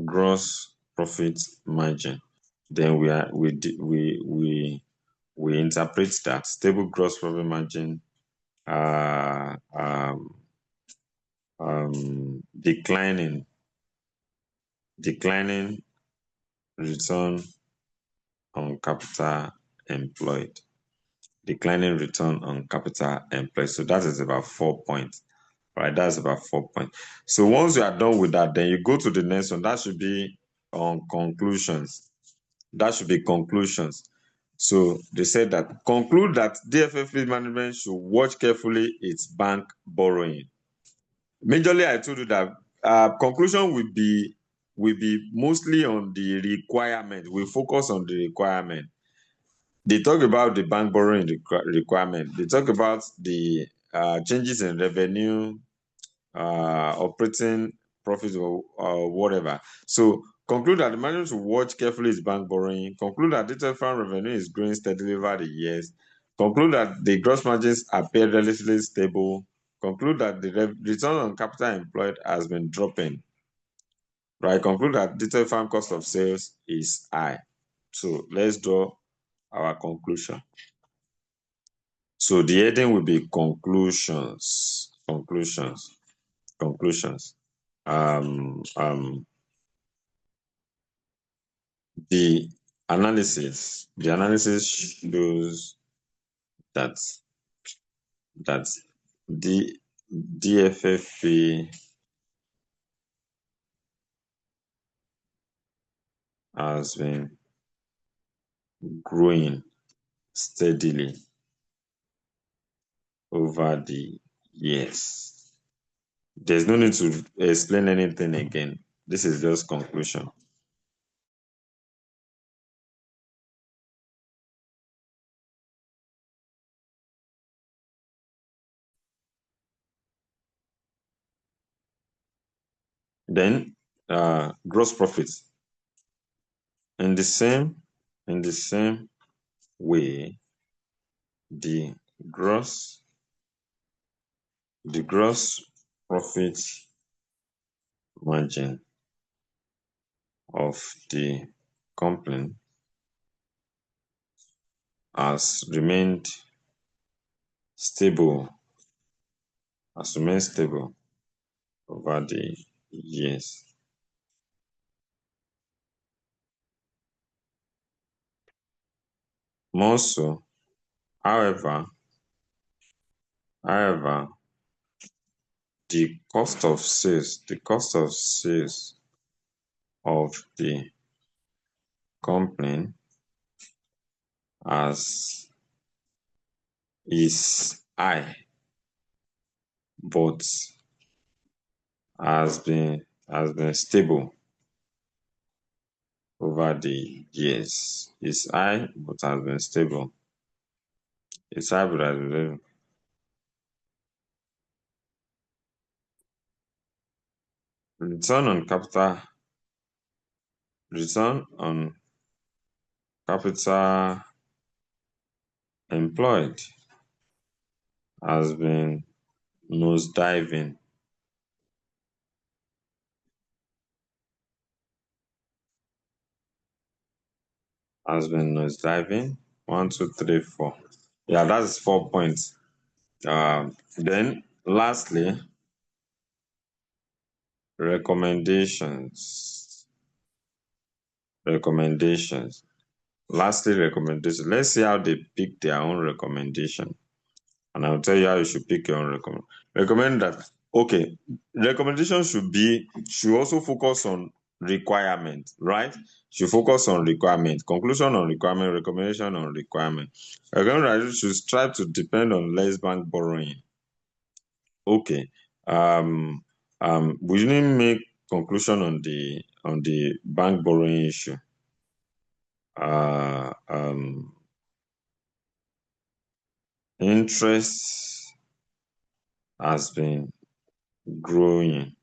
gross profit margin. Then we interpret that stable gross profit margin, declining return on capital employed. Declining return on capital employed. So that is about 4 points. Right, that's about 4 points. So once you are done with that, then you go to the next one. That should be on conclusions. So they said that conclude that DFFP management should watch carefully its bank borrowing. Majorly, I told you that conclusion will be mostly on the requirement. We focus on the requirement. They talk about the bank borrowing requirement. They talk about the changes in revenue, operating profit, or whatever. So conclude that the management should watch carefully its bank borrowing. Conclude that data farm revenue is growing steadily over the years. Conclude that the gross margins appear relatively stable. Conclude that the return on capital employed has been dropping. Right. Conclude that data farm cost of sales is high. So let's draw our conclusion. So the heading will be conclusions. The analysis shows that the DFFP has been growing steadily over the years. There's no need to explain anything again. This is just conclusion. Then gross profit. In the same way, the gross profit margin of the company has remained stable over the years. More so, however, the cost of sales of the company is high, but has been stable over the years. It's high, but has been stable. It's high, but has been return on capital employed has been nosediving. One, two, three, four. Yeah, that's 4 points. Then lastly, recommendations. Lastly, recommendations. Let's see how they pick their own recommendation. And I'll tell you how you should pick your own recommendation. Recommend that, okay, recommendation should also focus on requirement, right? Should focus on requirement, conclusion on requirement, recommendation on requirement. Recommend should strive to depend on less bank borrowing. Okay. We didn't make conclusion on the bank borrowing issue. Interest has been growing,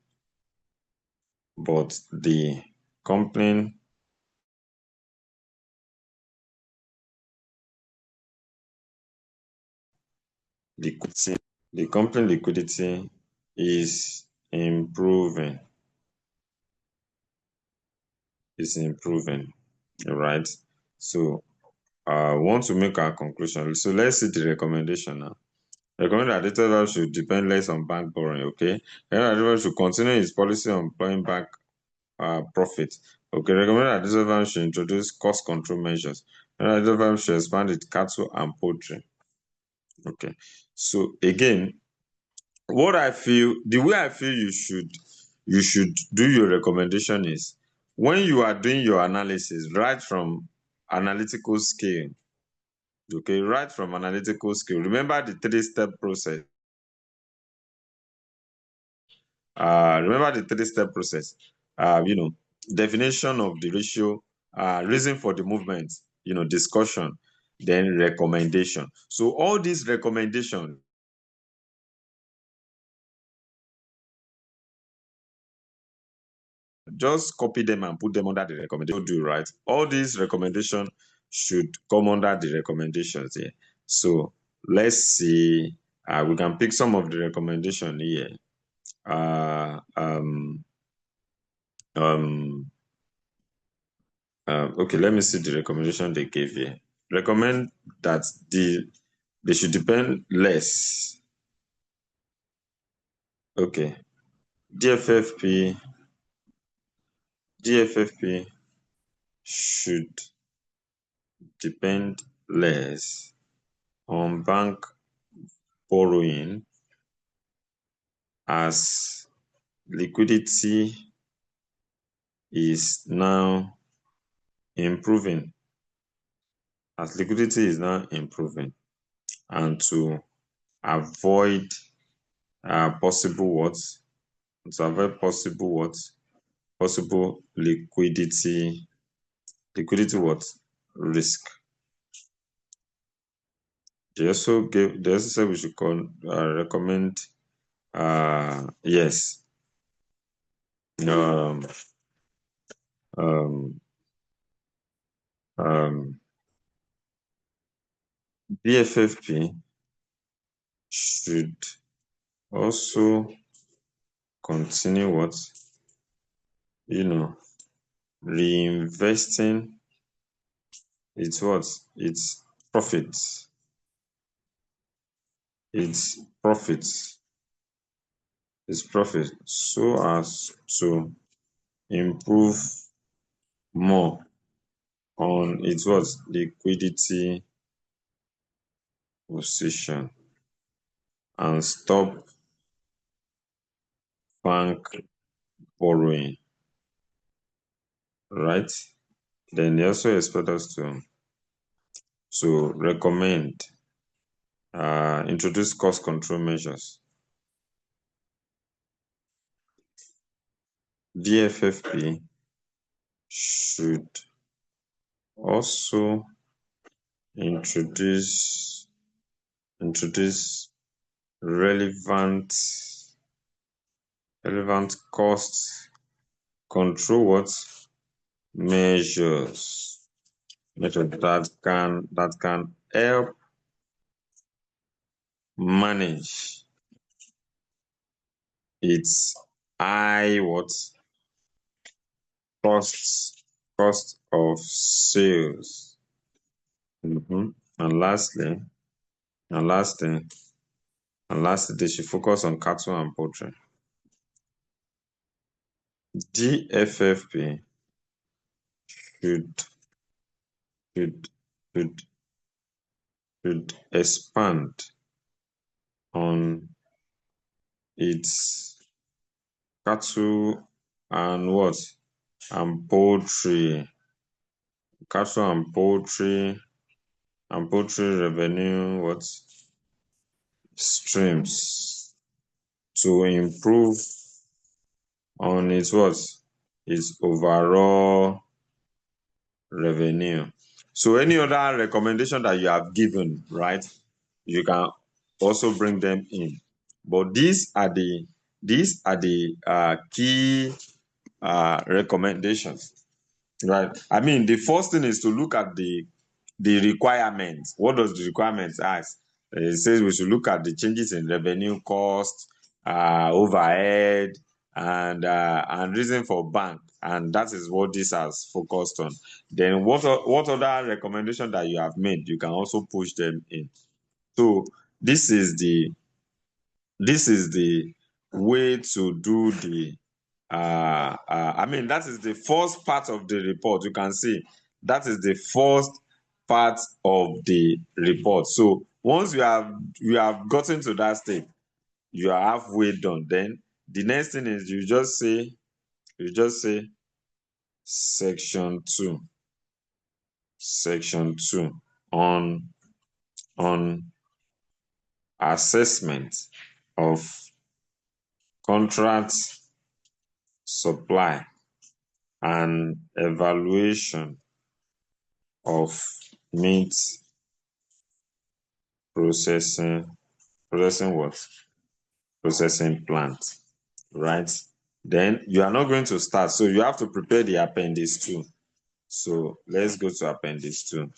but the company liquidity is improving. Right? So I want to make our conclusion. So let's see the recommendation now. Recommend that data value should depend less on bank borrowing, okay? Recommend that data should continue its policy on employing back profit. Okay, recommend that data value should introduce cost control measures. Recommend that data value should expand its cattle and poultry. Okay. So again, the way I feel you should do your recommendation is when you are doing your analysis, right from analytical scale. Okay, right from analytical scale. Remember the three-step process. Definition of the ratio, reason for the movement, discussion, then recommendation. So all these recommendations, just copy them and put them under the recommendation. Do right. All these recommendations should come under the recommendations here. So let's see. We can pick some of the recommendation here. Okay, let me see the recommendation they gave here. Recommend that they should depend less. Okay, DFFP should depend less on bank borrowing as liquidity is now improving. And to avoid possible liquidity risk. They also said we should recommend yes. um, um, DFFP should also continue what? Reinvesting its what? Its profits. Its profits. Its profit so as to improve more on its what? Liquidity position and stop bank borrowing, right? Then they also expect us to recommend introduce cost control measures. DFFP should also introduce relevant cost control what measures that can help manage its high what cost of sales. And lastly, and lastly, they should focus on cattle and poultry. DFFP should should should should expand on its cattle and what? And poultry. Cattle and poultry revenue what? Streams to improve on its what? Its overall revenue. So any other recommendation that you have given, right? You can also bring them in. But these are the key recommendations, right? I mean, the first thing is to look at the requirements. What does the requirements ask? It says we should look at the changes in revenue, cost, overhead, and reason for bank, and that is what this has focused on. Then what other recommendation that you have made, you can also push them in. So this is the way to do the I mean, that is the first part of the report. You can see that is the first part of the report. So once you have gotten to that stage, you are halfway done. Then the next thing is you just say section 2 on assessment of contract supply and evaluation of meat processing what? Processing plant, right? Then you are not going to start, so you have to prepare the appendix 2. So let's go to appendix 2.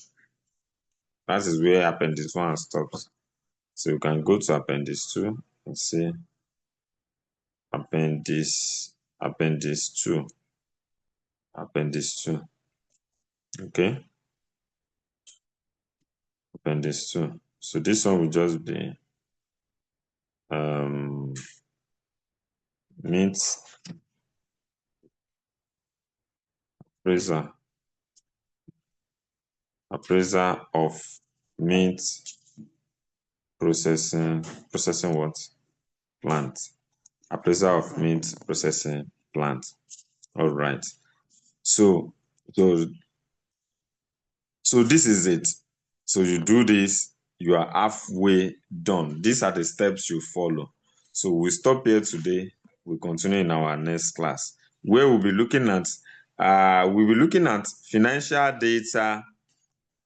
That is where appendix 1 stops. So you can go to appendix 2 and see appendix 2. Appendix 2. Okay. Appendix 2. So this one will just be meat appraiser of meat processing what? Plant. Appraiser of meat processing plant. All right. So this is it. So you do this, you are halfway done. These are the steps you follow. So we stop here today. We'll continue in our next class, where we'll be looking at financial data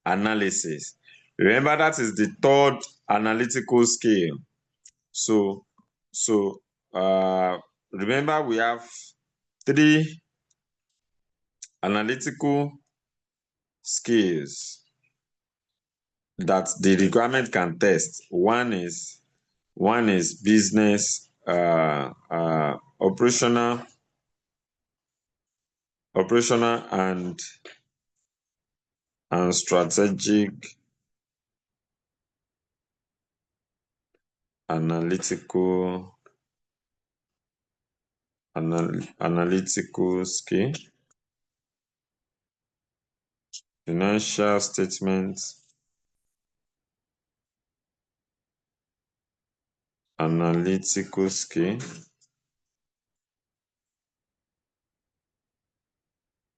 analysis. Remember, that is the third analytical scale. So remember, we have three analytical skills that the requirement can test. One is business, operational and strategic analytical analytical skill, financial statements, analytical skill,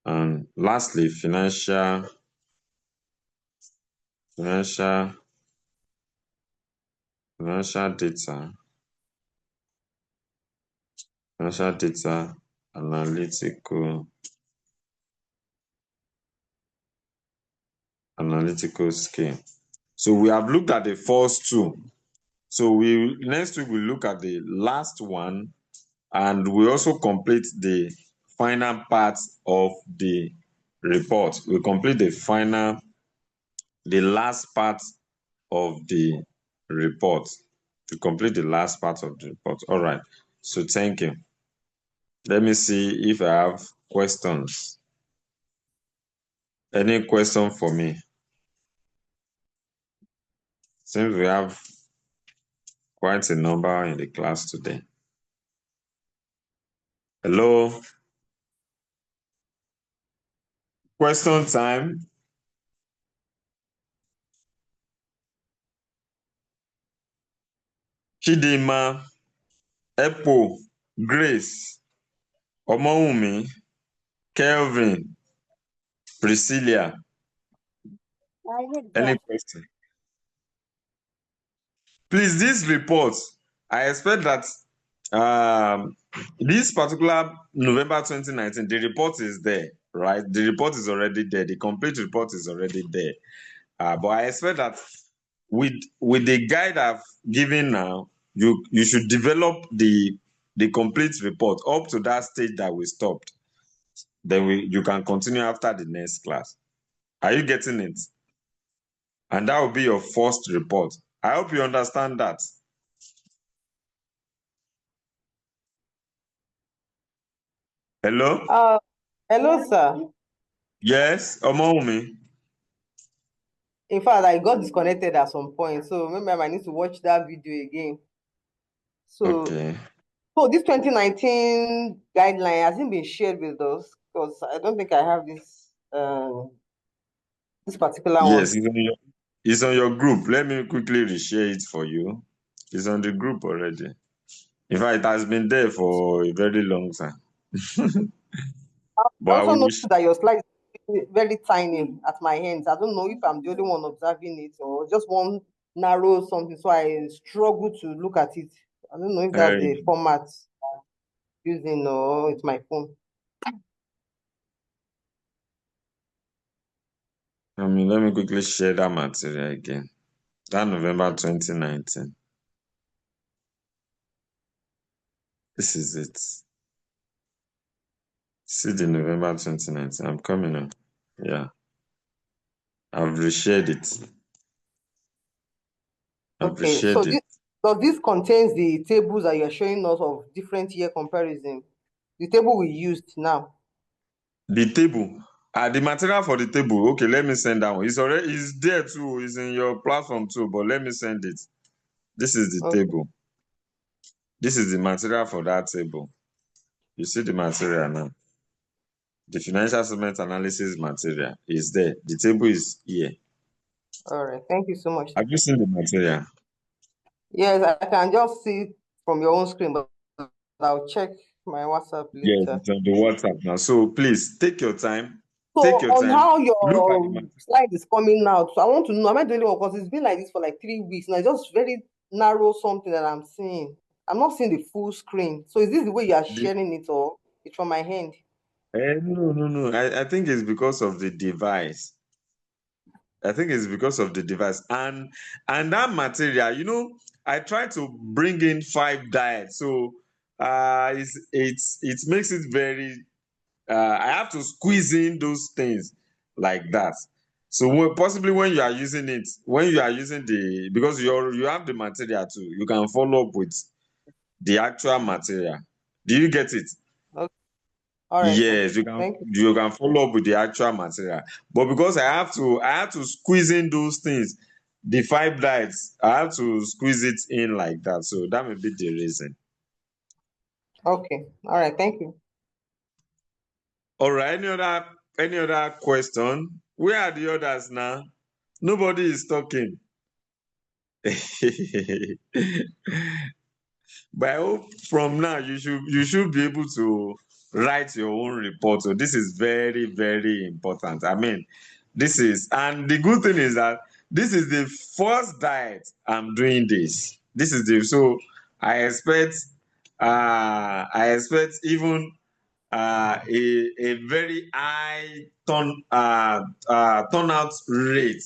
and lastly, financial data, financial data analytical skill. So we have looked at the first two. So we next week we look at the last one, and we also complete the final part of the report. We complete the last part of the report. To complete the last part of the report. All right. So thank you. Let me see if I have questions. Any question for me? Since we have quite a number in the class today. Hello? Question time. Chidima, Epo, Grace, Omowumi, Kelvin, Priscilla. Any question? Please, this report, I expect that this particular November 2019, the report is there, right? The report is already there. The complete report is already there. But I expect that with the guide I've given now, you should develop the complete report up to that stage that we stopped. Then you can continue after the next class. Are you getting it? And that will be your first report. I hope you understand that. Hello? Hello, sir. Yes, Omowumi. In fact, I got disconnected at some point, so maybe I might need to watch that video again. So, Okay. so this 2019 guideline hasn't been shared with us because I don't think I have this particular Yes, one. it's on your group. Let me quickly reshare it for you. It's on the group already. In fact, it has been there for a very long time. But I I also will noticed that your slide is very tiny at my hands. I don't know if I'm the only one observing it or just one narrow something, so I struggle to look at it. I don't know if that's the format using or it's my phone. let me quickly share that material again. That November 2019. This is it. See the November 2019. I'm coming on. Yeah. I've reshared it. Okay, so this contains the tables that you're showing us of different year comparison. The table we used now. The table. The material for the table. Okay, let me send that one. It's there too. It's in your platform too, but let me send it. This is the Okay. table. This is the material for that table. You see the material now. The financial statement analysis material is there. The table is here. All right. Thank you so much. Have you seen the material? Yes, I can just see it from your own screen, but I'll check my WhatsApp Yes, later. it's on the WhatsApp now. So please take your time. So Take your on time. how Look at the your material. slide is coming out, so I want to know, am I the only one? Because it's been like this for like 3 weeks now. It's just very narrow something that I'm seeing. I'm not seeing the full screen. So is this the way you are sharing it or it's from my hand? No. I think it's because of the device. I think it's because of the device. And that material, I try to bring in 5 diets. So it makes it very. I have to squeeze in those things like that. So possibly when you are using it, when you are using because you have the material too, you can follow up with the actual material. Do you get it? Okay. All right, sir. Yes, Thank you. you can follow up with the actual material. But because I have to squeeze in those things, the 5 diets, I have to squeeze it in like that. So that may be the reason. Okay. All right. Thank you. All right. Any other question? Where are the others now? Nobody is talking. But I hope from now you should be able to write your own report. So this is very, very important. I mean, and the good thing is that this is the first diet I'm doing this. So I expect even a very high turnout rate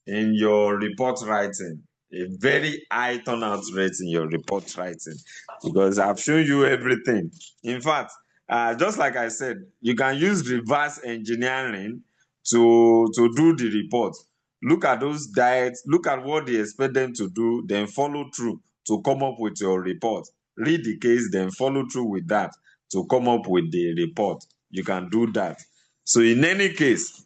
in your report writing, a very high turnout rate in your report writing, because I've shown you everything. In fact, just like I said, you can use reverse engineering to do the report. Look at those diets, look at what they expect them to do, then follow through to come up with your report. Read the case, then follow through with that to come up with the report. You can do that. So in any case,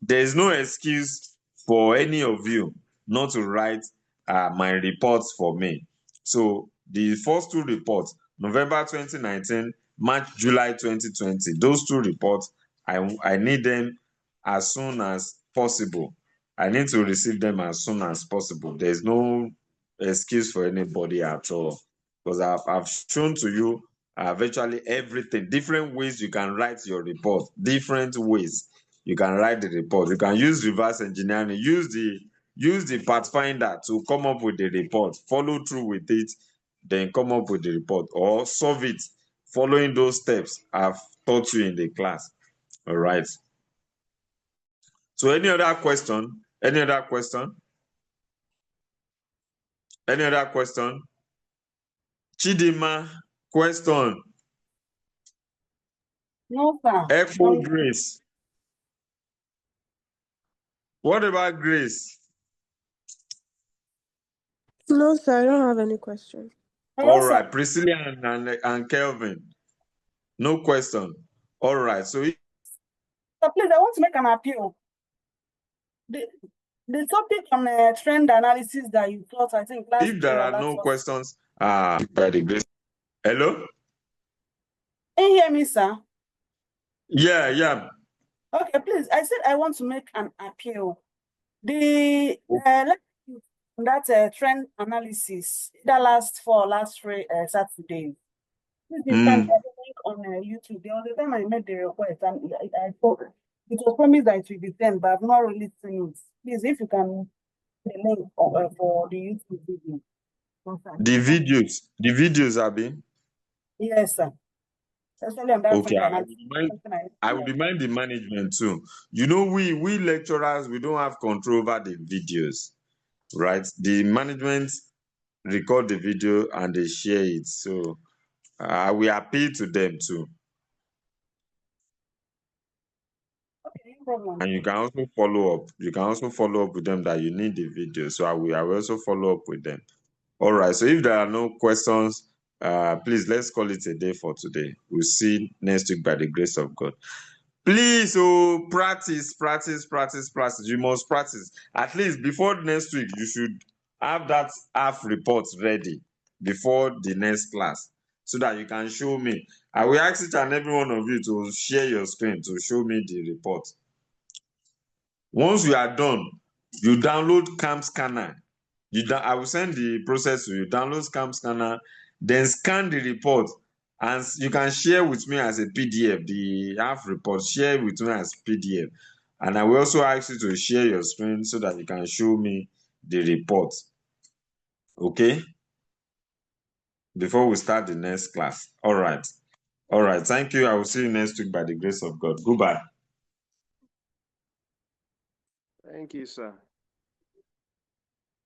there's no excuse for any of you not to write my reports for me. So the first two reports, November 2019, March, July 2020, those two reports, I need them as soon as possible. I need to receive them as soon as possible. There's no excuse for anybody at all, because I've shown to you virtually everything, different ways you can write your report, different ways you can write the report. You can use reverse engineering, use the pathfinder to come up with the report, follow through with it, then come up with the report, or solve it following those steps I've taught you in the class. All right. So any other question? Any other question? Any other question? Chidima, question. No, sir. Echo Grace. What about Grace? No, sir, I don't have any questions. Hello, All sir. right, Priscilla and Kelvin. No question. All right. So Sir, please, I want to make an appeal. The topic on trend analysis that you taught, I think, last if day there or are last no was. questions, by the grace. Hello? Can you hear me, sir? Yeah. Okay, please. I said I want to make an appeal. That trend analysis, that last 3 Saturdays. Please, you can share the link on YouTube. The other time I made the request, and I thought it was promised that it will be sent, but I've not really seen it. Please, if you can, the link for the YouTube video. The videos have been Yes, sir. Especially on that okay. trend analysis. I will remind the management too. You know, we lecturers, we don't have control over the videos, right? The management record the video and they share it. So we appeal to them too. Okay, no problem. And you can also follow up. You can also follow up with them that you need the video. So I will also follow up with them. All right. So if there are no questions, please let's call it a day for today. We'll see next week by the grace of God. Please, practice. You must practice. At least before next week, you should have that half report ready before the next class so that you can show me. I will ask each and every one of you to share your screen to show me the report. Once you are done, you download Cam Scanner. I will send the process to you. Download Cam Scanner, then scan the report, and you can share with me as a PDF. The half report, share with me as PDF, and I will also ask you to share your screen so that you can show me the report. Okay? Before we start the next class. All right. Thank you. I will see you next week by the grace of God. Goodbye. Thank you, sir.